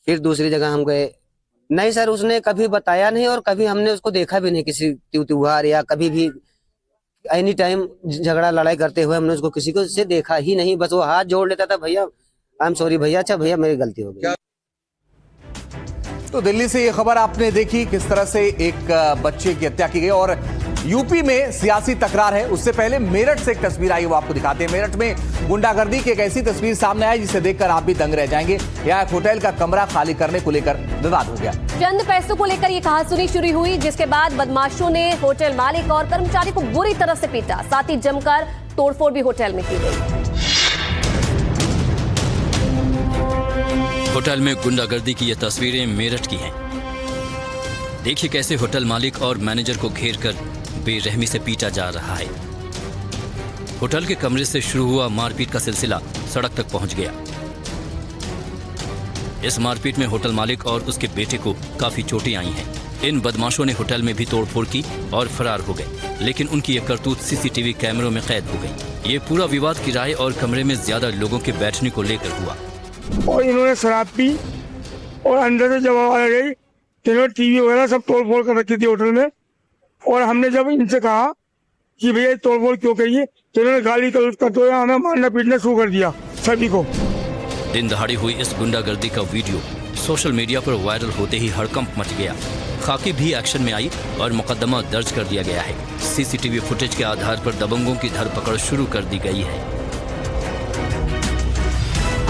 फिर दूसरी जगह हम गए, नहीं सर उसने कभी बताया नहीं और कभी हमने उसको देखा भी नहीं किसी त्योहार या कभी भी एनी टाइम झगड़ा लड़ाई करते हुए हमने उसको किसी को से देखा ही नहीं। बस वो हाथ जोड़ लेता था, भैया आई एम सॉरी भैया, अच्छा भैया मेरी गलती हो गई। तो दिल्ली से ये खबर आपने देखी, किस तरह से एक बच्चे की हत्या की गई। और यूपी में सियासी तकरार है। उससे पहले मेरठ से एक तस्वीर आई, वो आपको दिखाते हैं। मेरठ में गुंडागर्दी की एक ऐसी तस्वीर सामने आई जिसे देखकर आप भी दंग रह जाएंगे। यहाँ एक होटल का कमरा खाली करने को लेकर विवाद हो गया। चंद पैसों को लेकर ये कहासुनी शुरू हुई, जिसके बाद बदमाशों ने होटल मालिक और कर्मचारी को बुरी तरह से पीटा। साथ ही जमकर तोड़फोड़ भी होटल में की गई। होटल में गुंडागर्दी की ये तस्वीरें मेरठ की हैं। देखिए कैसे होटल मालिक और मैनेजर को घेरकर बेरहमी से पीटा जा रहा है। होटल के कमरे से शुरू हुआ मारपीट का सिलसिला सड़क तक पहुंच गया। इस मारपीट में होटल मालिक और उसके बेटे को काफी चोटें आई हैं। इन बदमाशों ने होटल में भी तोड़फोड़ की और फरार हो गए, लेकिन उनकी ये करतूत सीसीटीवी कैमरों में कैद हो गई। ये पूरा विवाद किराए और कमरे में ज्यादा लोगों के बैठने को लेकर हुआ। और इन्होंने शराब पी और अंदर से जब आवाज आ गई, इन्होंने टीवी वगैरह सब तोड़फोड़ कर रखी थी होटल में। और हमने जब इनसे कहा कि भैया तोड़फोड़ क्यों करिए, तो इन्होंने गाली करते हुए हमें मारना पीटना शुरू कर दिया सभी को। दिन दहाड़ी हुई इस गुंडागर्दी का वीडियो सोशल मीडिया पर वायरल होते ही हड़कंप मच गया। खाकी भी एक्शन में आई और मुकदमा दर्ज कर दिया गया है। सीसीटीवी फुटेज के आधार पर दबंगों की धरपकड़ शुरू कर दी गई है।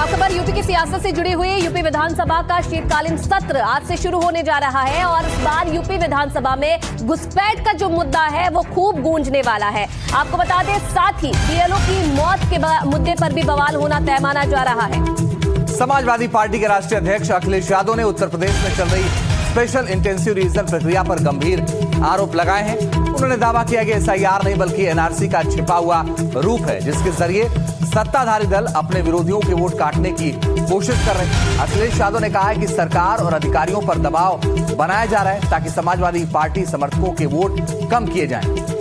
खबर यूपी की सियासत से जुड़ी हुई। यूपी विधानसभा का शीतकालीन सत्र आज से शुरू होने जा रहा है और इस बार यूपी विधानसभा में घुसपैठ का जो मुद्दा है वो खूब गूंजने वाला है। आपको बता दें, साथ ही बीएलओ की मौत के मुद्दे पर भी बवाल होना तय माना जा रहा है। समाजवादी पार्टी के राष्ट्रीय अध्यक्ष अखिलेश यादव ने उत्तर प्रदेश में चल रही स्पेशल इंटेंसिव रिवीजन प्रक्रिया पर गंभीर आरोप लगाए हैं। उन्होंने दावा किया कि एसआईआर नहीं बल्कि एनआरसी का छिपा हुआ रूप है, जिसके जरिए सत्ताधारी दल अपने विरोधियों के वोट काटने की कोशिश कर रहे हैं। अखिलेश यादव ने कहा है कि सरकार और अधिकारियों पर दबाव बनाया जा रहा है ताकि समाजवादी पार्टी समर्थकों के वोट कम किए जाएं।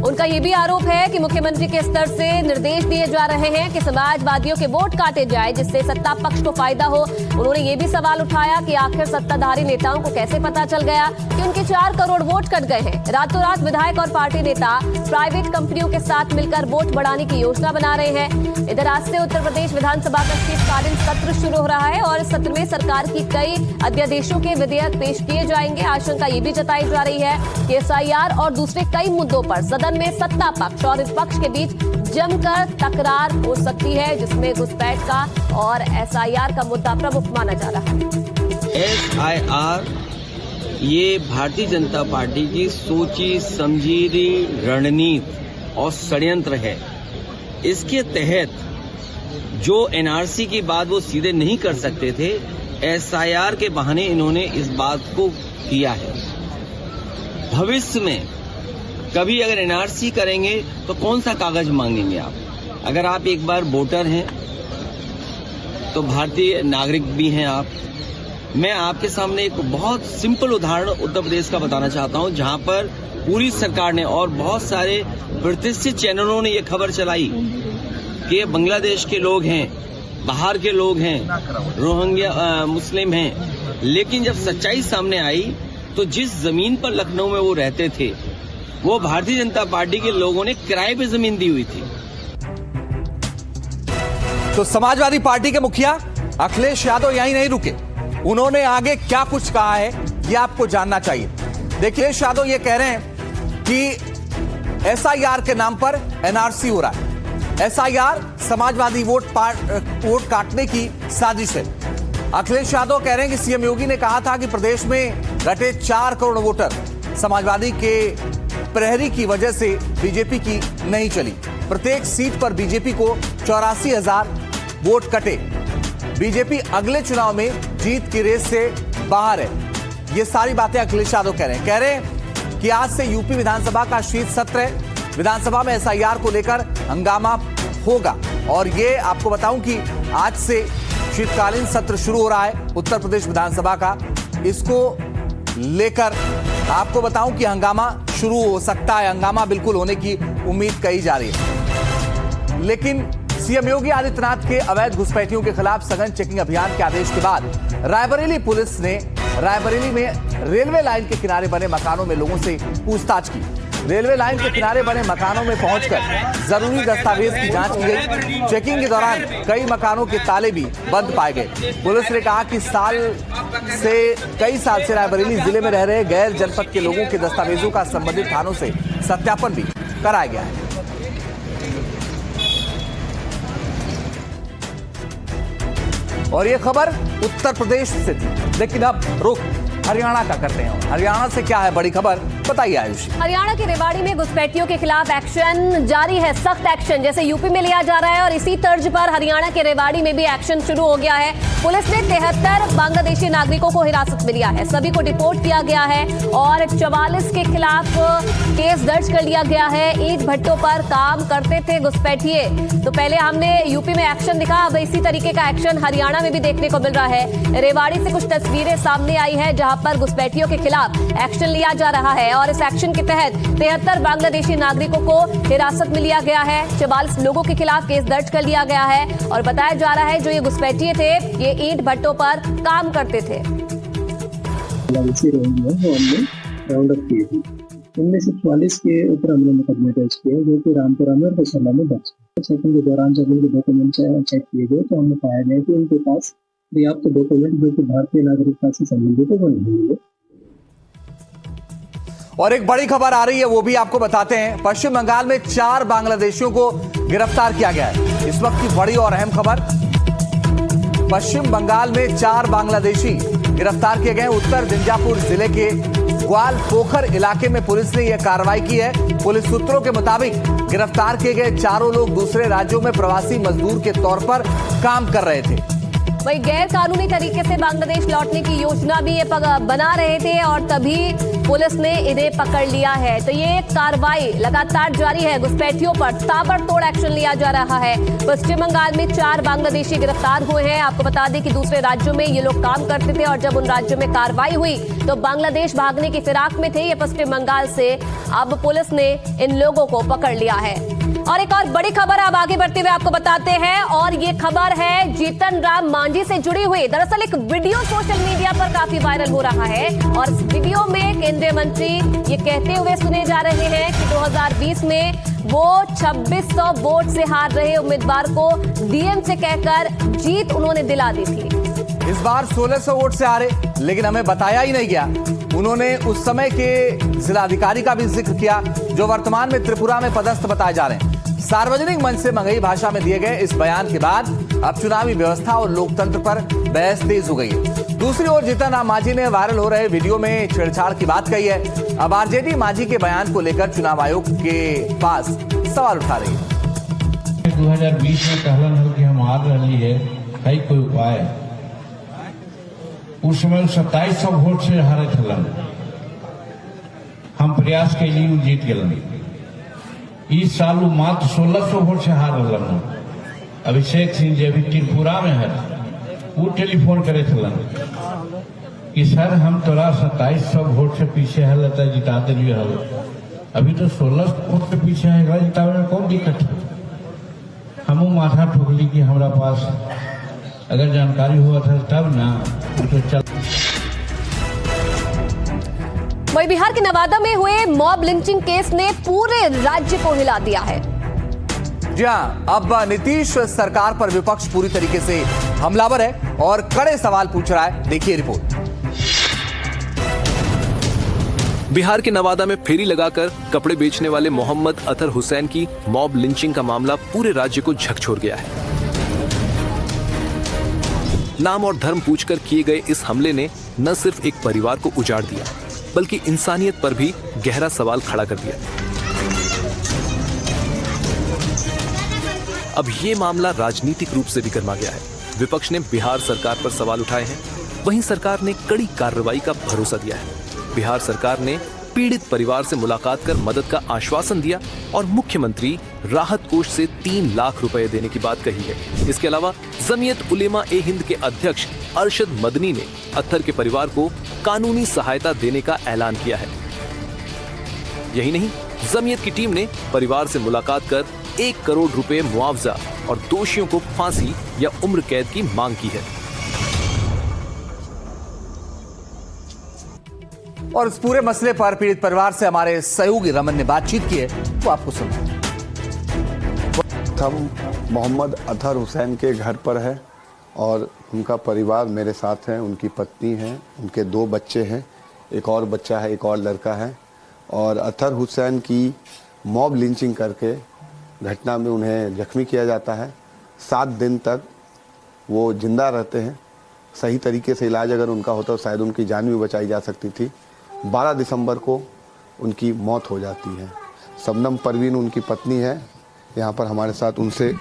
उनका यह भी आरोप है कि मुख्यमंत्री के स्तर से निर्देश दिए जा रहे हैं कि समाजवादियों के वोट काटे जाए, जिससे सत्ता पक्ष को फायदा हो। उन्होंने ये भी सवाल उठाया कि आखिर सत्ताधारी नेताओं को कैसे पता चल गया कि उनके 4 करोड़ वोट कट गए हैं। रातों रात विधायक और पार्टी नेता प्राइवेट कंपनियों के साथ मिलकर वोट बढ़ाने की योजना बना रहे हैं। इधर आज से उत्तर प्रदेश विधानसभा का शीतकालीन सत्र शुरू हो रहा है और इस सत्र में सरकार की कई अध्यादेशों के विधेयक पेश किए जाएंगे। आशंका ये भी जताई जा रही है कि एसआईआर और दूसरे कई मुद्दों पर सदन में सत्ता पक्ष और विपक्ष के बीच जमकर तकरार हो सकती है, जिसमें घुसपैठ का और एसआईआर का मुद्दा प्रमुख माना जा रहा है। एसआईआर ये भारतीय जनता पार्टी की सोची समझी रणनीति और षड्यंत्र है। इसके तहत जो एनआरसी की बात वो सीधे नहीं कर सकते थे, एसआईआर के बहाने इन्होंने इस बात को किया है। भविष्य में कभी अगर एनआरसी करेंगे तो कौन सा कागज मांगेंगे आप? अगर आप एक बार वोटर हैं तो भारतीय नागरिक भी हैं आप। मैं आपके सामने एक बहुत सिंपल उदाहरण उत्तर प्रदेश का बताना चाहता हूं, जहां पर पूरी सरकार ने और बहुत सारे प्रतिष्ठित चैनलों ने ये खबर चलाई कि ये बांग्लादेश के लोग हैं, बाहर के लोग हैं, रोहिंग्या मुस्लिम हैं। लेकिन जब सच्चाई सामने आई तो जिस जमीन पर लखनऊ में वो रहते थे वो भारतीय जनता पार्टी के लोगों ने किराए पे जमीन दी हुई थी। तो समाजवादी पार्टी के मुखिया अखिलेश यादव यहीं नहीं रुके, उन्होंने आगे क्या कुछ कहा है ये आपको जानना चाहिए। देखिए, अखिलेश यादव ये कह रहे हैं कि एसआईआर के नाम पर एनआरसी हो रहा है। एसआईआर समाजवादी वोट काटने की साजिश है। अखिलेश यादव कह रहे हैं कि सीएम योगी ने कहा था कि प्रदेश में घटे 4 करोड़ वोटर समाजवादी के प्रहरी की वजह से बीजेपी की नहीं चली। प्रत्येक सीट पर बीजेपी को 84,000 वोट कटे। बीजेपी अगले चुनाव में जीत की रेस से बाहर है। ये सारी बातें अखिलेश यादव कह रहे हैं कि आज से यूपी विधानसभा का शीत सत्र है। विधानसभा में एसआईआर को लेकर हंगामा होगा और ये आपको बताऊं कि आज से शीतकालीन सत्र शुरू हो रहा है उत्तर प्रदेश विधानसभा का। इसको लेकर आपको बताऊं कि हंगामा शुरू हो सकता है, हंगामा बिल्कुल होने की उम्मीद कही जा रही है। लेकिन सीएम योगी आदित्यनाथ के अवैध घुसपैठियों के खिलाफ सघन चेकिंग अभियान के आदेश के बाद रायबरेली पुलिस ने रायबरेली में रेलवे लाइन के किनारे बने मकानों में लोगों से पूछताछ की। रेलवे लाइन के किनारे बने मकानों में पहुंचकर जरूरी दस्तावेज की जांच की गई। चेकिंग के दौरान कई मकानों के ताले भी बंद पाए गए। पुलिस ने कहा कि कई साल से रायबरेली जिले में रह रहे गैर जनपद के लोगों के दस्तावेजों का संबंधित थानों से सत्यापन भी कराया गया है। और ये खबर उत्तर प्रदेश से थी, लेकिन अब रुख हरियाणा का करते हैं। हरियाणा से क्या है बड़ी खबर, बताइए आयुषी। हरियाणा के रेवाड़ी में घुसपैठियों के खिलाफ एक्शन जारी है। सख्त एक्शन जैसे यूपी में लिया जा रहा है और इसी तर्ज पर हरियाणा के रेवाड़ी में भी एक्शन शुरू हो गया है। पुलिस ने 73 बांग्लादेशी नागरिकों को हिरासत में लिया है। सभी को डिपोर्ट किया गया है और 44 के खिलाफ केस दर्ज कर लिया गया है। ईंट भट्टों पर काम करते थे घुसपैठिए। तो पहले हमने यूपी में एक्शन दिखा, अब इसी तरीके का एक्शन हरियाणा में भी देखने को मिल रहा है। रेवाड़ी से कुछ तस्वीरें सामने आई है जहां पर घुसपैठियों के खिलाफ एक्शन लिया जा रहा है और इस एक्शन के तहत 73 बांग्लादेशी नागरिकों को हिरासत में लिया गया है। 44 लोगों के खिलाफ केस दर्ज कर लिया गया है और बताया जा रहा है जो ये घुसपैठिए थे ये ईंट भट्टों पर काम करते थे। राउंड अप किए थे, उनमें से 44 के ऊपर हमने मुकदमे दर्ज किया जो कि रामपुरा में और कौशल्या में दर्ज किया। चेकिंग के दौरान जब उनके डॉक्यूमेंट चेक किए गए तो हमने पाया गया कि उनके पास पर्याप्त डॉक्यूमेंट जो कि भारतीय नागरिकता से संबंधित है वो नहीं मिले। और एक बड़ी खबर आ रही है वो भी आपको बताते हैं। पश्चिम बंगाल में 4 बांग्लादेशियों को गिरफ्तार किया गया है। इस वक्त की बड़ी और अहम खबर, पश्चिम बंगाल में 4 बांग्लादेशी गिरफ्तार किए गए। उत्तर दिंजापुर जिले के ग्वालपोखर इलाके में पुलिस ने यह कार्रवाई की है। पुलिस सूत्रों के मुताबिक गिरफ्तार किए गए चारों लोग दूसरे राज्यों में प्रवासी मजदूर के तौर पर काम कर रहे थे। वही गैर कानूनी तरीके से बांग्लादेश लौटने की योजना भी ये बना रहे थे और तभी पुलिस ने इन्हें पकड़ लिया है। तो ये कार्रवाई लगातार जारी है। घुसपैठियों पर ताबड़तोड़ एक्शन लिया जा रहा है। पश्चिम बंगाल में 4 बांग्लादेशी गिरफ्तार हुए हैं। आपको बता दें कि दूसरे राज्यों में ये लोग काम करते थे और जब उन राज्यों में कार्रवाई हुई तो बांग्लादेश भागने की फिराक में थे ये पश्चिम बंगाल से। अब पुलिस ने इन लोगों को पकड़ लिया है। और एक और बड़ी खबर अब आगे बढ़ते हुए आपको बताते हैं और ये खबर है जीतन राम मांझी से जुड़ी हुई। दरअसल एक वीडियो सोशल मीडिया पर काफी वायरल हो रहा है और इस वीडियो में केंद्रीय मंत्री ये कहते हुए सुने जा रहे हैं कि 2020 में वो 2600 वोट से हार रहे उम्मीदवार को डीएम से कहकर जीत उन्होंने दिला दी थी। इस बार 1600 वोट से हारे, लेकिन हमें बताया ही नहीं गया। उन्होंने उस समय के जिलाधिकारी का भी जिक्र किया जो वर्तमान में त्रिपुरा में पदस्थ बताए जा रहे हैं। सार्वजनिक मंच से मंगई भाषा में दिए गए इस बयान के बाद अब चुनावी व्यवस्था और लोकतंत्र पर बहस तेज हो गई है। दूसरी ओर जीतन राम मांझी ने वायरल हो रहे वीडियो में छेड़छाड़ की बात कही है। अब आरजेडी मांझी के बयान को लेकर चुनाव आयोग के पास सवाल उठा रही है। 2020 में कहलन हो कि हम हार रही है, कई कोई उपाय उस समय 2700 वोट से हारे थलन। हम प्रयास के लिए जीत गए। इस साल मात्र 1600 वोट से हार रहा। अभिषेक सिंह जी अभी त्रिपुरा में है, वो टेलीफोन करे थलन कि सर हम तोरा 2700 वोट से पीछे है, लगता है जिता दिल्ली है। अभी तो 1600 वोट से पीछे है, जितावे में कौन दिक्कत है। हम माथा ठोकली कि हमारा पास अगर जानकारी हुआ था तब ना तो चल। वही बिहार के नवादा में हुए मॉब लिंचिंग केस ने पूरे राज्य को हिला दिया है। जी हाँ, अब नीतीश सरकार पर विपक्ष पूरी तरीके से हमलावर है और कड़े सवाल पूछ रहा है। देखिए रिपोर्ट। बिहार के नवादा में फेरी लगाकर कपड़े बेचने वाले मोहम्मद अतहर हुसैन की मॉब लिंचिंग का मामला पूरे राज्य को झकझोर गया है। नाम और धर्म पूछकर किए गए इस हमले ने न सिर्फ एक परिवार को उजाड़ दिया बल्कि इंसानियत पर भी गहरा सवाल खड़ा कर दिया। अब ये मामला राजनीतिक रूप से भी गर्मा गया है। विपक्ष ने बिहार सरकार पर सवाल उठाए हैं, वहीं सरकार ने कड़ी कार्रवाई का भरोसा दिया है। बिहार सरकार ने पीड़ित परिवार से मुलाकात कर मदद का आश्वासन दिया और मुख्यमंत्री राहत कोष से 3 लाख रुपए देने की बात कही है। इसके अलावा जमीयत उलेमा ए हिंद के अध्यक्ष अरशद मदनी ने अत्तर के परिवार को कानूनी सहायता देने का ऐलान किया है। यही नहीं, जमीयत की टीम ने परिवार से मुलाकात कर 1 करोड़ रुपए मुआवजा और दोषियों को फांसी या उम्र कैद की मांग की है। और इस पूरे मसले पर पीड़ित परिवार से हमारे सहयोगी रमन ने बातचीत की है, वो आपको सुनाएं। हम मोहम्मद अतहर हुसैन के घर पर है और उनका परिवार मेरे साथ है। उनकी पत्नी है, उनके 2 बच्चे हैं, एक और बच्चा है, एक और लड़का है। और अतहर हुसैन की मॉब लिंचिंग करके घटना में उन्हें जख्मी किया जाता है। 7 दिन तक वो जिंदा रहते हैं। सही तरीके से इलाज अगर उनका होता तो शायद उनकी जान भी बचाई जा सकती थी। 12 दिसंबर को उनकी मौत हो जाती है। शबनम परवीन उनकी पत्नी है, यहाँ पर हमारे साथ, उनसे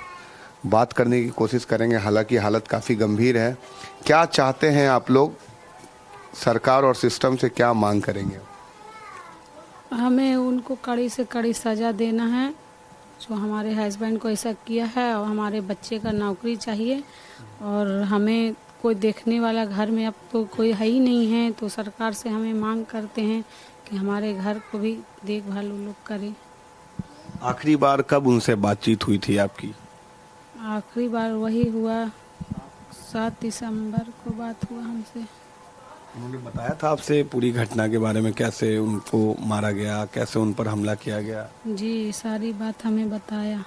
बात करने की कोशिश करेंगे। हालांकि हालत काफ़ी गंभीर है। क्या चाहते हैं आप लोग, सरकार और सिस्टम से क्या मांग करेंगे? हमें उनको कड़ी से कड़ी सज़ा देना है जो हमारे हस्बैंड को ऐसा किया है, और हमारे बच्चे का नौकरी चाहिए। और हमें कोई देखने वाला घर में अब तो कोई है ही नहीं है, तो सरकार से हमें मांग करते हैं कि हमारे घर को भी देखभाल लोग करें। आखिरी बार कब उनसे बातचीत हुई थी आपकी? आखिरी बार वही हुआ 7 दिसंबर को बात हुआ हमसे। उन्होंने बताया था आपसे पूरी घटना के बारे में, कैसे उनको मारा गया, कैसे उन पर हमला किया गया? जी, सारी बात हमें बताया।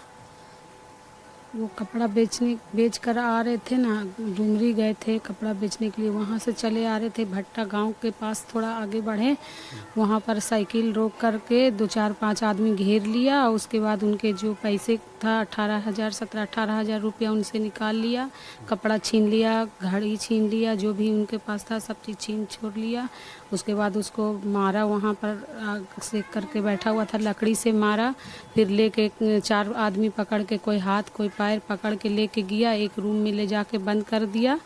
वो कपड़ा बेच कर आ रहे थे ना, डुमरी गए थे कपड़ा बेचने के लिए। वहाँ से चले आ रहे थे, भट्टा गांव के पास थोड़ा आगे बढ़े, वहाँ पर साइकिल रोक करके 2-4-5 आदमी घेर लिया। और उसके बाद उनके जो पैसे था 18,000 17-18,000 रुपया उनसे निकाल लिया, कपड़ा छीन लिया, घड़ी छीन लिया, जो भी उनके पास था सब चीज़ छीन छोड़ लिया। उसके बाद उसको मारा, वहाँ पर आग से करके बैठा हुआ था, लकड़ी से मारा। फिर लेके 4 आदमी पकड़ के, कोई हाथ कोई पैर पकड़ के लेके गया, एक रूम में ले जाके बंद कर दिया।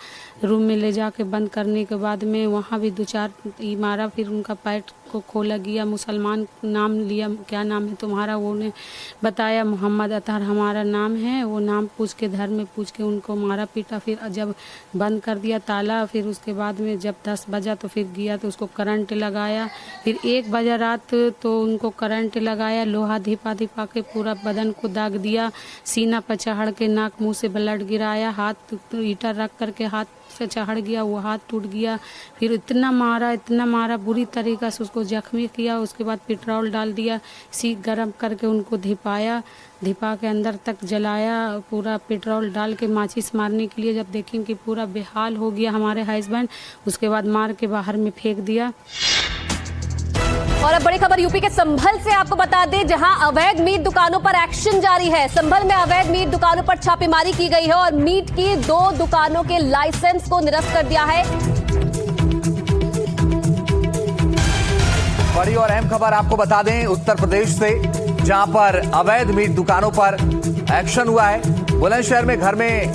रूम में ले जाके बंद करने के बाद में वहाँ भी 2-4 ही मारा। फिर उनका पैर को खोला गया, मुसलमान नाम लिया, क्या नाम है तुम्हारा? वो ने बताया मोहम्मद अतहर हमारा नाम है। वो नाम पूछ के, धर्म में पूछ के उनको मारा पीटा। फिर जब बंद कर दिया ताला, फिर उसके बाद में जब 10 बजा तो फिर गया तो उसको करंट लगाया। फिर 1 बजे रात तो उनको करंट लगाया, लोहा धिपा के पूरा बदन को दाग दिया, सीना पर चढ़ के नाक मुंह से ब्लड गिराया, हाथ ईटा रख करके हाथ से चढ़ गया, वो हाथ टूट गया। फिर इतना मारा बुरी तरीक़ा से उसको जख्मी किया। उसके बाद पेट्रोल डाल दिया, सीख गरम करके उनको धिपा के अंदर तक जलाया, पूरा पेट्रोल डाल के माचिस मारने के लिए। जब देखें कि पूरा बेहाल हो गया हमारे हस्बैंड, उसके बाद मार के बाहर में फेंक दिया। और अब बड़ी खबर यूपी के संभल से आपको बता दें, जहां अवैध मीट दुकानों पर एक्शन जारी है। संभल में अवैध मीट दुकानों पर छापेमारी की गई है और मीट की 2 दुकानों के लाइसेंस को निरस्त कर दिया है। बड़ी और अहम खबर आपको बता दें उत्तर प्रदेश से, जहां पर अवैध मीट दुकानों पर एक्शन हुआ है। बुलंदशहर में घर में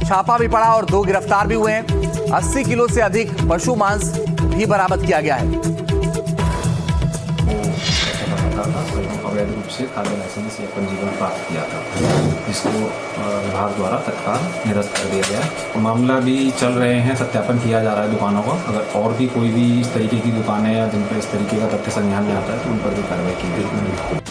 छापा भी पड़ा और 2 गिरफ्तार भी हुए हैं। 80 किलो से अधिक पशु मांस भी बरामद किया गया है। अवैध रूप से खाद्य लाइसेंस या पंजीकरण प्राप्त किया था, जिसको विभाग द्वारा तत्काल निरस्त कर दिया गया। मामला भी चल रहे हैं, सत्यापन किया जा रहा है दुकानों का। अगर और भी कोई भी इस तरीके की दुकानें या जिन पर इस तरीके का तथ्य संज्ञान में आता है तो उन पर भी कार्रवाई की गई।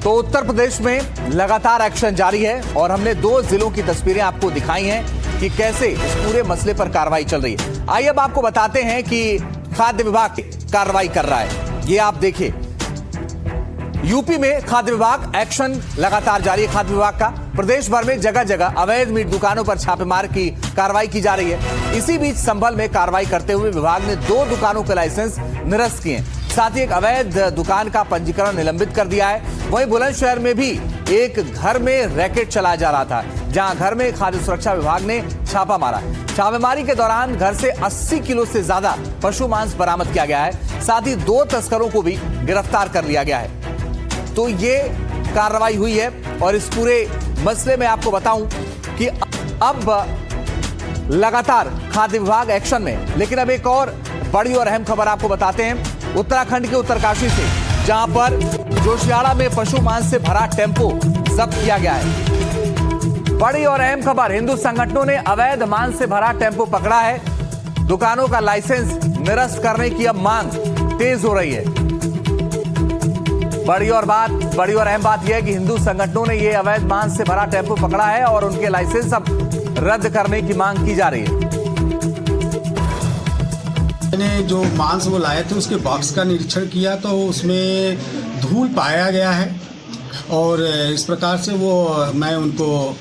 तो उत्तर प्रदेश में लगातार एक्शन जारी है और हमने 2 जिलों की तस्वीरें आपको दिखाई हैं कि कैसे इस पूरे मसले पर कार्रवाई चल रही है। आइए अब आपको बताते हैं कि खाद्य विभाग कार्रवाई कर रहा है। ये आप देखिए, यूपी में खाद्य विभाग एक्शन लगातार जारी है। खाद्य विभाग का प्रदेश भर में जगह जगह अवैध मीट दुकानों पर छापेमार की कार्रवाई की जा रही है। इसी बीच संभल में कार्रवाई करते हुए विभाग ने 2 दुकानों के लाइसेंस निरस्त किए, साथ ही एक अवैध दुकान का पंजीकरण निलंबित कर दिया है। वहीं बुलंदशहर में भी एक घर में रैकेट चलाया जा रहा था, जहां घर में खाद्य सुरक्षा विभाग ने छापा मारा। छापेमारी के दौरान घर से 80 किलो से ज्यादा पशु मांस बरामद किया गया है। साथ ही 2 तस्करों को भी गिरफ्तार कर लिया गया है। तो ये कार्रवाई हुई है और इस पूरे मसले में आपको बताऊं कि अब लगातार खाद्य विभाग एक्शन में। लेकिन अब एक और बड़ी और अहम खबर आपको बताते हैं उत्तराखंड के उत्तरकाशी से, जहां पर जोशियाड़ा में पशु मांस से भरा टेम्पो जब्त किया गया है। बड़ी और अहम खबर, हिंदू संगठनों ने अवैध मांस से भरा टेम्पो पकड़ा है। दुकानों का लाइसेंस निरस्त करने की अब मांग तेज हो रही है। बड़ी और अहम बात यह है कि हिंदू संगठनों ने यह अवैध मांस से भरा टेम्पो पकड़ा है और उनके लाइसेंस अब रद्द करने की मांग की जा रही है। मैंने जो मांस वो लाए थे उसके बॉक्स का निरीक्षण किया तो उसमें धूल पाया गया है और इस प्रकार से वो मैं उनको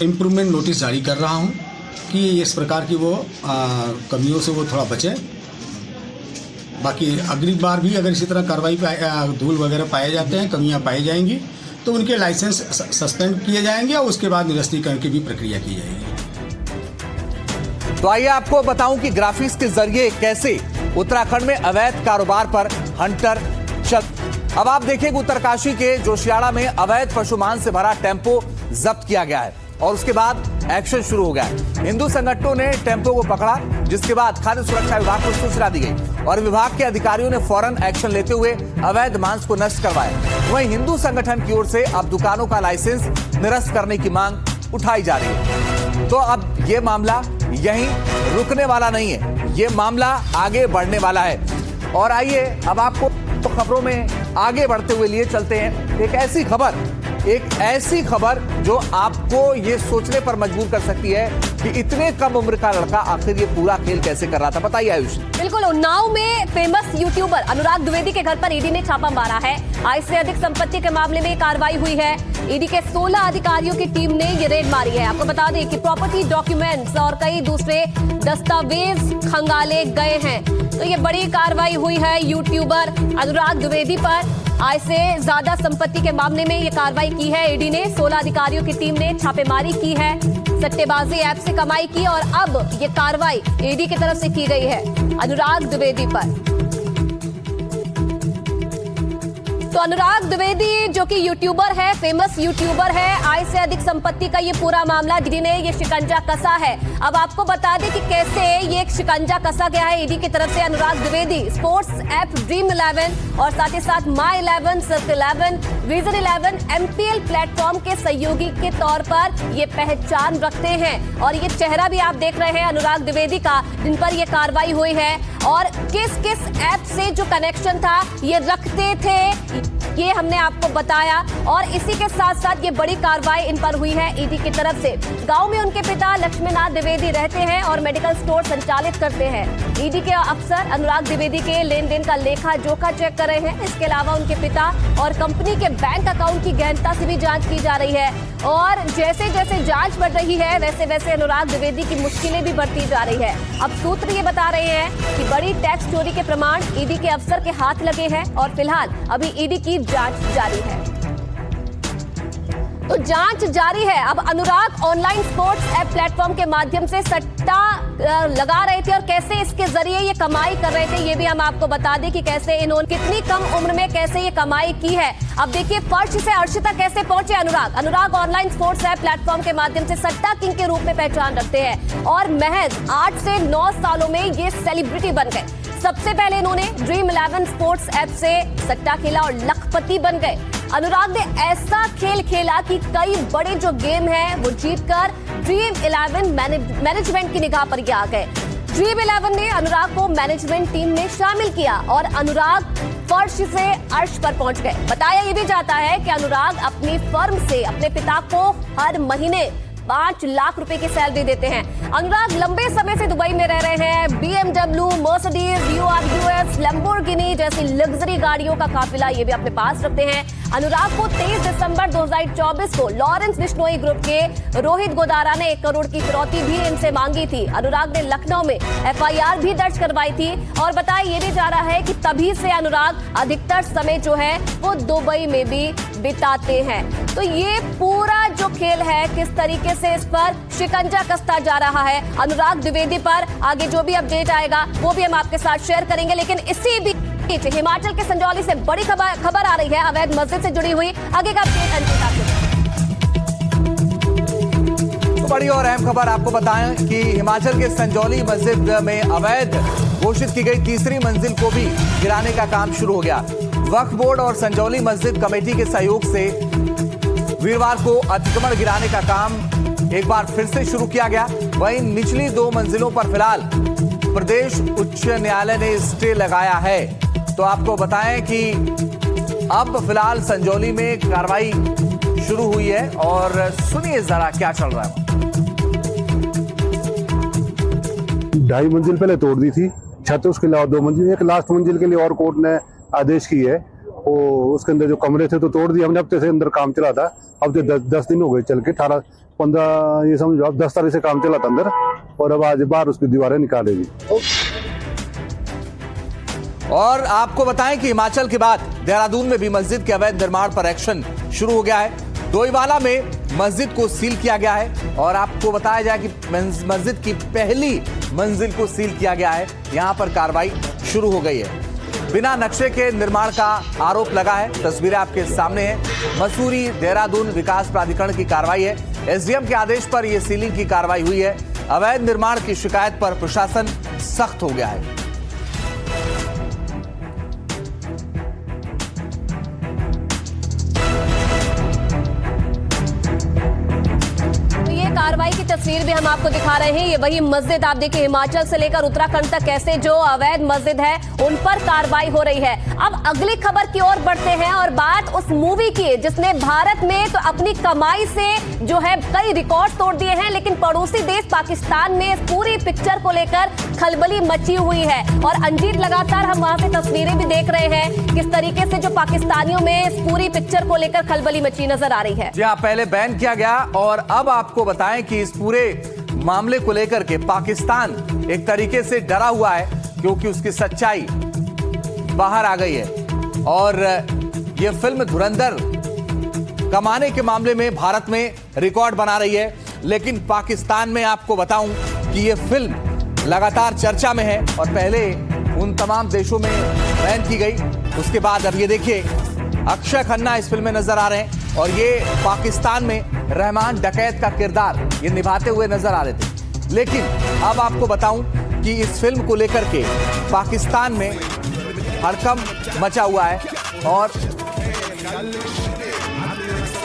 इम्प्रूवमेंट नोटिस जारी कर रहा हूँ कि इस प्रकार की वो कमियों से वो थोड़ा बचे। बाकी अगली बार भी अगर इसी तरह कार्रवाई धूल वगैरह पाए जाते हैं, कमियां पाई जाएंगी तो उनके लाइसेंस सस्पेंड किए जाएंगे और उसके बाद निरस्तीकरण की भी प्रक्रिया की जाएगी। तो आइए आपको बताऊं कि ग्राफिक्स के जरिए कैसे उत्तराखंड में अवैध कारोबार पर हंटर चल। अब आप देखें कि उत्तरकाशी के जोशियाड़ा में अवैध पशु मांस से भरा टेम्पो जब्त किया गया है और उसके बाद एक्शन शुरू हो गया है। हिंदू संगठनों ने टेम्पो को पकड़ा, जिसके बाद खाद्य सुरक्षा विभाग को सूचना दी गई और विभाग के अधिकारियों ने फौरन एक्शन लेते हुए अवैध मांस को नष्ट करवाया। वहीं हिंदू संगठन की ओर से अब दुकानों का लाइसेंस निरस्त करने की मांग उठाई जा रही है। तो अब ये मामला यहीं रुकने वाला नहीं है, ये मामला आगे बढ़ने वाला है। और आइए अब आपको खबरों में आगे बढ़ते हुए लिए चलते हैं एक ऐसी खबर एक ऐसी खबर जो आपको ये सोचने पर मजबूर कर सकती है कि इतने कम उम्र का लड़का आखिर ये पूरा खेल कैसे कर रहा था। बताइए आयुष। बिल्कुल, उन्नाव में फेमस यूट्यूबर अनुराग द्विवेदी के घर पर ईडी ने छापा मारा है। आय से अधिक संपत्ति के मामले में कार्रवाई हुई है। ईडी के 16 अधिकारियों की टीम ने ये रेड मारी है। आपको बता दें कि प्रॉपर्टी डॉक्यूमेंट्स और कई दूसरे दस्तावेज खंगाले गए हैं। तो ये बड़ी कार्रवाई हुई है यूट्यूबर अनुराग द्विवेदी पर। आय से ज्यादा संपत्ति के मामले में ये कार्रवाई की है ईडी ने। 16 अधिकारियों की टीम ने छापेमारी की है, सट्टेबाजी ऐप से कमाई की और अब ये कार्रवाई ईडी की तरफ से की गई है अनुराग द्विवेदी पर। तो अनुराग द्विवेदी जो कि यूट्यूबर है, फेमस यूट्यूबर है, आय से अधिक संपत्ति का ये पूरा मामला ईडी ने ये शिकंजा कसा है। अब आपको बता दें कि कैसे ये शिकंजा कसा गया है ईडी की तरफ से। अनुराग द्विवेदी स्पोर्ट्स ऐप ड्रीम 11 और साथ ही साथ माई 11, सर्कल 11, रीजन 11, MPL प्लेटफॉर्म के सहयोगी के तौर पर ये पहचान रखते हैं। और ये चेहरा भी आप देख रहे हैं अनुराग द्विवेदी का, जिन पर ये कार्रवाई हुई है। और किस किस ऐप से जो कनेक्शन था ये रखते थे, ये हमने आपको बताया। और इसी के साथ साथ ये बड़ी कार्रवाई इन पर हुई है ईडी की तरफ से। गांव में उनके पिता लक्ष्मीनाथ द्विवेदी रहते हैं और मेडिकल स्टोर संचालित करते हैं। ईडी के अफसर अनुराग द्विवेदी के लेन देन का लेखा जोखा चेक कर रहे हैं। इसके अलावा उनके पिता और कंपनी के बैंक अकाउंट की गहनता से भी जांच की जा रही है। और जैसे जैसे जांच बढ़ रही है वैसे वैसे अनुराग द्विवेदी की मुश्किलें भी बढ़ती जा रही है। अब सूत्र ये बता रहे हैं कि बड़ी टैक्स चोरी के प्रमाण ईडी के अफसर के हाथ लगे हैं और फिलहाल अभी ईडी की जांच जारी है। तो जांच जारी है। अब अनुराग ऑनलाइन स्पोर्ट्स ऐप प्लेटफॉर्म के माध्यम से सट्टा लगा रहे थे और कैसे इसके जरिए ये कमाई कर रहे थे, ये भी हम आपको बता दें कि कैसे इन्होंने कितनी कम उम्र में कैसे ये कमाई की है। अब देखिए फर्श से अर्श तक कैसे पहुंचे अनुराग ऑनलाइन स्पोर्ट्स ऐप प्लेटफॉर्म के माध्यम से सट्टा किंग के रूप में पहचान रखते हैं और महज 8 से 9 सालों में ये सेलिब्रिटी बन गए। सबसे पहले इन्होंने ड्रीम 11 स्पोर्ट्स ऐप से सट्टा खेला और लखपति बन गए। अनुराग ने ऐसा खेल खेला कि कई बड़े जो गेम है वो जीतकर ड्रीम 11 मैनेजमेंट की निगाह पर ये आ गए। ड्रीम 11 ने अनुराग को मैनेजमेंट टीम में शामिल किया और अनुराग फर्श से अर्श पर पहुंच गए। बताया ये भी जाता है कि अनुराग अपनी फर्म से अपने पिता को हर महीने 5 लाख रुपए की सैलरी देते हैं। अनुराग लंबे समय से दुबई में रह रहे हैं। BMW, मर्सिडीज, US, लैम्बोर्गिनी जैसी लग्जरी गाड़ियों का काफिला ये भी अपने पास रखते हैं। अनुराग को 23 दिसंबर 2024 को लॉरेंस बिश्नोई ग्रुप के रोहित गोदारा ने 1 करोड़ की फिरौती भी इनसे मांगी थी। अनुराग ने लखनऊ में FIR भी दर्ज करवाई थी और बताया ये भी जा रहा है कि तभी से अनुराग अधिकतर समय जो है वो दुबई में भी बिताते हैं। तो ये पूरा जो खेल है किस तरीके से इस पर शिकंजा कसता जा रहा है अनुराग द्विवेदी पर, आगे जो भी अपडेट आएगा वो भी हम आपके साथ शेयर करेंगे। लेकिन इसी बीच हिमाचल के संजौली से बड़ी खबर आ रही है अवैध मस्जिद से जुड़ी हुई। आगे का तो बड़ी और अहम खबर आपको बताएं कि हिमाचल के संजौली मस्जिद में अवैध घोषित की गई तीसरी मंजिल को भी गिराने का काम शुरू हो गया। वक्फ बोर्ड और संजौली मस्जिद कमेटी के सहयोग से वीरवार को अतिक्रमण गिराने का काम एक बार फिर से शुरू किया गया। वहीं निचली 2 मंजिलों पर फिलहाल प्रदेश उच्च न्यायालय ने स्टे लगाया है। तो आपको बताएं कि अब फिलहाल संजौली में कार्रवाई शुरू हुई है और सुनिए जरा क्या चल रहा है। 2.5 मंजिल पहले तोड़ दी थी छत, उसके अलावा 2 मंजिल, एक लास्ट मंजिल के लिए और कोर्ट ने आदेश की है। वो उसके अंदर जो कमरे थे तो तोड़ दिए हमने। हफ्ते से अंदर काम चला था, अब तो 10 दिन हो गए चल के, 18-15 ये समझो अब 10 तारीख से काम चला था अंदर और अब आज बाहर उसकी दीवारें निकालेगी। और आपको बताएं कि हिमाचल के बाद देहरादून में भी मस्जिद के अवैध निर्माण पर एक्शन शुरू हो गया है। डोईवाला में मस्जिद को सील किया गया है और आपको बताया जाए कि मस्जिद की पहली मंजिल को सील किया गया है। यहां पर कार्रवाई शुरू हो गई है। बिना नक्शे के निर्माण का आरोप लगा है। तस्वीरें आपके सामने हैं। मसूरी देहरादून विकास प्राधिकरण की कार्रवाई है। SDM के आदेश पर यह सीलिंग की कार्रवाई हुई है। अवैध निर्माण की शिकायत पर प्रशासन सख्त हो गया है। कार्रवाई की तस्वीर भी हम आपको दिखा रहे हैं। ये वही मस्जिद आप देखिए, हिमाचल से लेकर उत्तराखंड तक कैसे जो अवैध मस्जिद है उन पर कार्रवाई हो रही है। अब अगली खबर की ओर बढ़ते हैं और बात उस मूवी की है जिसने भारत में तो अपनी कमाई से जो है कई रिकॉर्ड तोड़ दिए हैं, लेकिन पड़ोसी देश पाकिस्तान में इस पूरी पिक्चर को लेकर खलबली मची हुई है। और अंजीत, लगातार हम वहां से तस्वीरें भी देख रहे हैं किस तरीके से जो पाकिस्तानियों में इस पूरी पिक्चर को लेकर खलबली मची नजर आ रही है। जी हाँ, पहले बैन किया गया और अब आपको बताएं कि इस पूरे मामले को लेकर के पाकिस्तान एक तरीके से डरा हुआ है क्योंकि उसकी सच्चाई बाहर आ गई है। और यह फिल्म धुरंधर कमाने के मामले में भारत में रिकॉर्ड बना रही है, लेकिन पाकिस्तान में आपको बताऊं कि यह फिल्म लगातार चर्चा में है और पहले उन तमाम देशों में बैन की गई, उसके बाद अब ये देखिए अक्षय खन्ना इस फिल्म में नजर आ रहे हैं और ये पाकिस्तान में रहमान डकैत का किरदार ये निभाते हुए नजर आ रहे थे। लेकिन अब आपको बताऊं कि इस फिल्म को लेकर के पाकिस्तान में हड़कंप मचा हुआ है और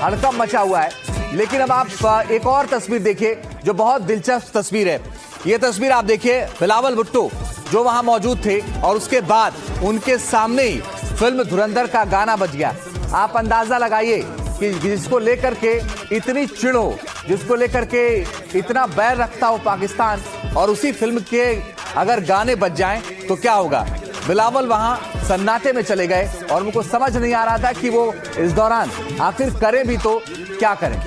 हड़कंप मचा हुआ है। लेकिन अब आप एक और तस्वीर देखिए जो बहुत दिलचस्प तस्वीर है। ये तस्वीर आप देखिए, बिलावल भुट्टो जो वहां मौजूद थे और उसके बाद उनके सामने ही फिल्म धुरंधर का गाना बज गया। आप अंदाजा लगाइए कि जिसको लेकर के इतनी चिढ़ हो, जिसको लेकर के इतना बैर रखता हो पाकिस्तान, और उसी फिल्म के अगर गाने बज जाएं तो क्या होगा। बिलावल वहां सन्नाटे में चले गए और उनको समझ नहीं आ रहा था कि वो इस दौरान आखिर करें भी तो क्या करें।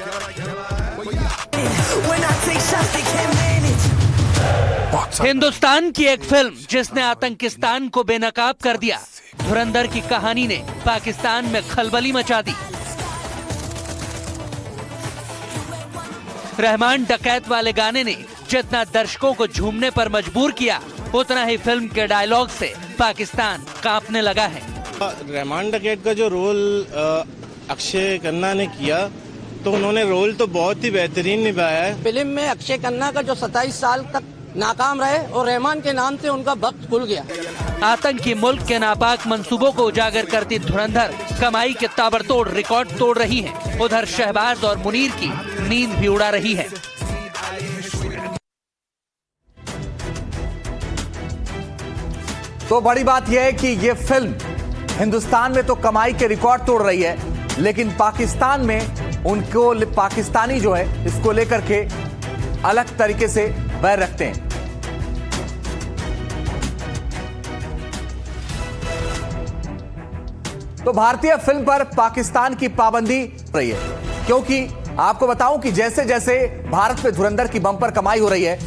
हिंदुस्तान की एक फिल्म जिसने आतंकिस्तान को बेनकाब कर दिया, धुरंधर की कहानी ने पाकिस्तान में खलबली मचा दी। रहमान डकैत वाले गाने ने जितना दर्शकों को झूमने पर मजबूर किया, उतना ही फिल्म के डायलॉग से पाकिस्तान कांपने लगा है। रहमान डकैत का जो रोल अक्षय खन्ना ने किया तो उन्होंने रोल तो बहुत ही बेहतरीन निभाया है। फिल्म में अक्षय खन्ना का जो 27 साल तक नाकाम रहे और रहमान के नाम से उनका वक्त खुल गया। आतंकी मुल्क के नापाक मंसूबों को उजागर करती धुरंधर कमाई के ताबड़तोड़ रिकॉर्ड तोड़ रही है। उधर शहबाज और मुनीर की नींद भी उड़ा रही है। तो बड़ी बात यह है कि यह फिल्म हिंदुस्तान में तो कमाई के रिकॉर्ड तोड़ रही है, लेकिन पाकिस्तान में उनको पाकिस्तानी जो है इसको लेकर के अलग तरीके से बैर रखते हैं। तो भारतीय फिल्म पर पाकिस्तान की पाबंदी रही है, क्योंकि आपको बताऊं कि जैसे जैसे भारत में धुरंधर की बम्पर कमाई हो रही है,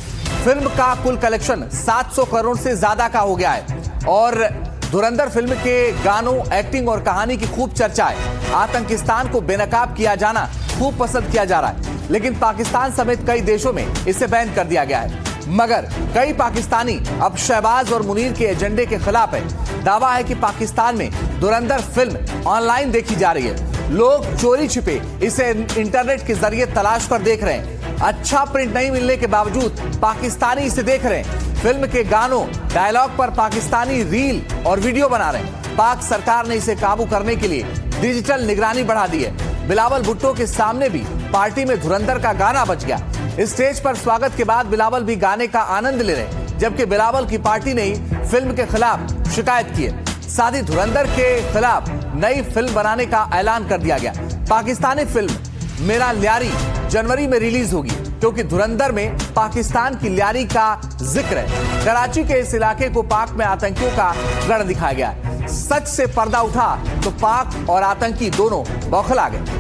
फिल्म का कुल कलेक्शन 700 करोड़ से ज्यादा का हो गया है और धुरंधर फिल्म के गानों, एक्टिंग और कहानी की खूब चर्चा है। आतंकिस्तान को बेनकाब किया जाना खूब पसंद किया जा रहा है, लेकिन पाकिस्तान समेत कई देशों में इसे बैन कर दिया गया है। मगर कई पाकिस्तानी अब शहबाज और मुनीर के एजेंडे के खिलाफ है। दावा है कि पाकिस्तान में धुरंधर फिल्म ऑनलाइन देखी जा रही है। लोग चोरी छिपे इसे इंटरनेट के जरिए तलाश कर देख रहे हैं। अच्छा प्रिंट नहीं मिलने के बावजूद पाकिस्तानी इसे देख रहे हैं। फिल्म के गानों, डायलॉग पर पाकिस्तानी रील और वीडियो बना रहे हैं। पाक सरकार ने इसे काबू करने के लिए डिजिटल निगरानी बढ़ा दी है। बिलावल भुट्टो के सामने भी पार्टी में धुरंधर का गाना बज गया। स्टेज पर स्वागत के बाद बिलावल भी गाने का आनंद ले रहे, जबकि बिलावल की पार्टी ने ही फिल्म के खिलाफ शिकायत की है। साथ ही धुरंधर के खिलाफ नई फिल्म बनाने का ऐलान कर दिया गया। पाकिस्तानी फिल्म मेरा ल्यारी जनवरी में रिलीज होगी, क्योंकि धुरंधर में पाकिस्तान की ल्यारी का जिक्र है। कराची के इस इलाके को पाक में आतंकियों का गढ़ दिखाया गया है। सच से पर्दा उठा तो पाक और आतंकी दोनों बौखला गए।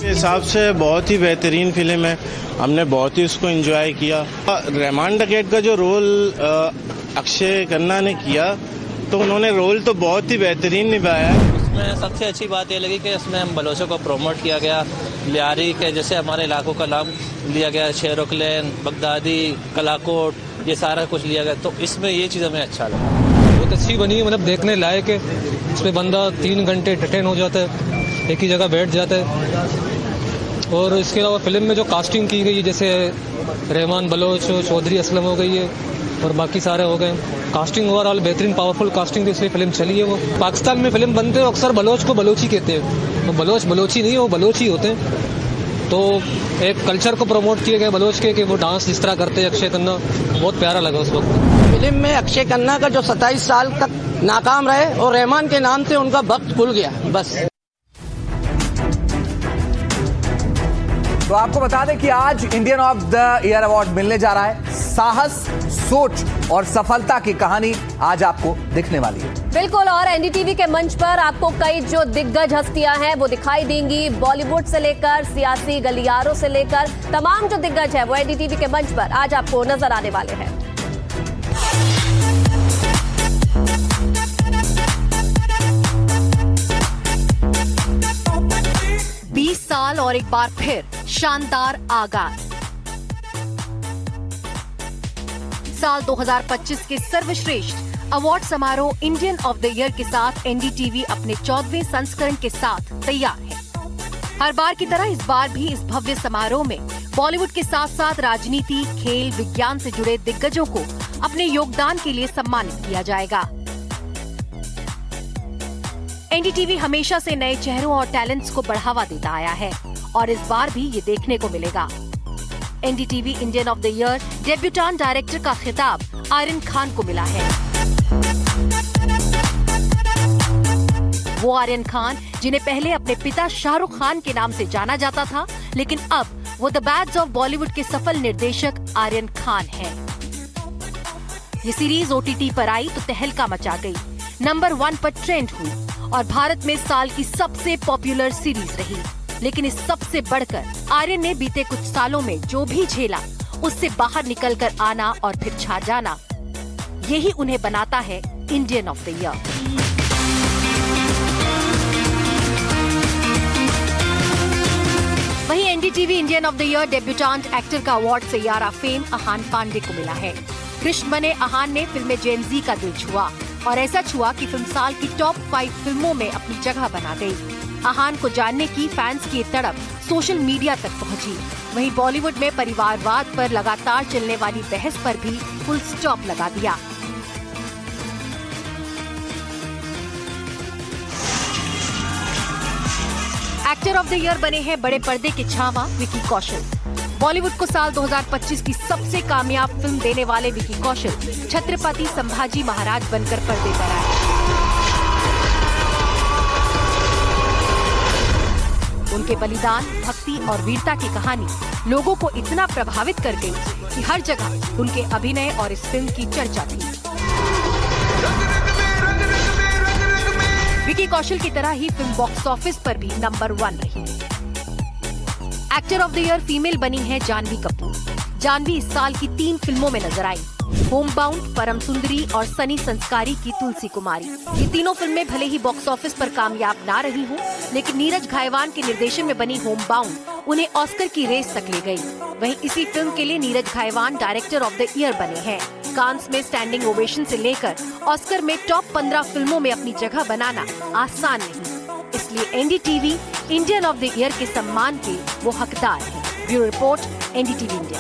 हिसाब से बहुत ही बेहतरीन फिल्म है, हमने बहुत ही उसको एंजॉय किया। रहमान डकैत का जो रोल अक्षय खन्ना ने किया तो उन्होंने रोल तो बहुत ही बेहतरीन निभाया है। उसमें सबसे अच्छी बात ये लगी कि इसमें हम बलोचों को प्रमोट किया गया। लियारी के जैसे हमारे इलाकों का नाम लिया गया, शेरोकलेन, बगदादी, कलाकोट, ये सारा कुछ लिया गया, तो इसमें ये चीज़ हमें अच्छा लगा। बहुत अच्छी बनी है, मतलब देखने लायक है। इसमें बंदा 3 घंटे डिटेन हो जाता है, एक ही जगह बैठ जाता है। और इसके अलावा फिल्म में जो कास्टिंग की गई है, जैसे रहमान बलोच, चौधरी असलम हो गई है और बाकी सारे हो गए। कास्टिंग ओवरऑल बेहतरीन पावरफुल कास्टिंग थी, इसलिए फिल्म चली है। वो पाकिस्तान में फिल्म बनते हैं अक्सर बलोच को बलोची कहते हैं, तो बलोच बलोची नहीं है, वो बलोची होते हैं। तो एक कल्चर को प्रमोट किए गए बलोच के कि वो डांस जिस तरह करते अक्षय खन्ना, बहुत प्यारा लगा उस वक्त। फिल्म में अक्षय खन्ना का जो 27 साल तक नाकाम रहे और रहमान के नाम से उनका वक्त खुल गया, बस। तो आपको बता दें कि आज Indian of the year award मिलने जा रहा है। साहस, सोच और सफलता की कहानी आज आपको दिखने वाली है। बिल्कुल, और एनडीटीवी के मंच पर आपको कई जो दिग्गज हस्तियां हैं वो दिखाई देंगी। बॉलीवुड से लेकर सियासी गलियारों से लेकर तमाम जो दिग्गज है वो एनडीटीवी के मंच पर आज आपको नजर आने वाले हैं। साल और एक बार फिर शानदार आगाज। साल 2025 के सर्वश्रेष्ठ अवार्ड समारोह इंडियन ऑफ द ईयर के साथ एनडीटीवी अपने 14वें संस्करण के साथ तैयार है। हर बार की तरह इस बार भी इस भव्य समारोह में बॉलीवुड के साथ साथ राजनीति, खेल, विज्ञान से जुड़े दिग्गजों को अपने योगदान के लिए सम्मानित किया जाएगा। एनडीटीवी हमेशा से नए चेहरों और टैलेंट्स को बढ़ावा देता आया है और इस बार भी ये देखने को मिलेगा। NDTV Indian of the year debutant director का खिताब आर्यन खान को मिला है। वो आर्यन खान जिन्हें पहले अपने पिता शाहरुख खान के नाम से जाना जाता था, लेकिन अब वो द बैड्स ऑफ बॉलीवुड के सफल निर्देशक आर्यन खान हैं। ये सीरीज ओटीटी पर आई तो तहलका मचा गई, नंबर 1 पर ट्रेंड हुई और भारत में साल की सबसे पॉपुलर सीरीज रही। लेकिन इस सबसे बढ़कर आर्यन ने बीते कुछ सालों में जो भी झेला उससे बाहर निकलकर आना और फिर छा जाना, यही उन्हें बनाता है इंडियन ऑफ द ईयर। वहीं NDTV Indian of the year debutant actor का अवार्ड सैयारा फेम अहान पांडे को मिला है। कृष्ण बने अहान ने फिल्म जेन-ज़ी का दिल छुआ और ऐसा छुआ कि फिल्म साल की टॉप 5 फिल्मों में अपनी जगह बना गई। अहान को जानने की फैंस की तड़प सोशल मीडिया तक पहुंची। वहीं बॉलीवुड में परिवारवाद पर लगातार चलने वाली बहस पर भी फुल स्टॉप लगा दिया। एक्टर ऑफ द ईयर बने हैं बड़े पर्दे के छावा विकी कौशल। बॉलीवुड को साल 2025 की सबसे कामयाब फिल्म देने वाले विकी कौशल छत्रपति संभाजी महाराज बनकर पर्दे पर आए। उनके बलिदान, भक्ति और वीरता की कहानी लोगों को इतना प्रभावित कर गई कि हर जगह उनके अभिनय और इस फिल्म की चर्चा थी। विकी कौशल की तरह ही फिल्म बॉक्स ऑफिस पर भी नंबर 1 रही। Actor of the year female बनी है जानवी कपूर। जानवी इस साल की 3 फिल्मों में नजर आई, होमबाउंड, परम सुंदरी और सनी संस्कारी की तुलसी कुमारी। ये तीनों फिल्में भले ही बॉक्स ऑफिस पर कामयाब ना रही हों, लेकिन नीरज घायवान के निर्देशन में बनी होमबाउंड उन्हें ऑस्कर की रेस तक ले गई। वहीं इसी फिल्म के लिए Neeraj Ghaywan director of the year बने हैं। कांस में स्टैंडिंग ओवेशन से लेकर ऑस्कर में टॉप 15 फिल्मों में अपनी जगह बनाना आसान नहीं, इसलिए NDTV Indian of the year के सम्मान के वो हकदार हैं। Bureau report, NDTV India.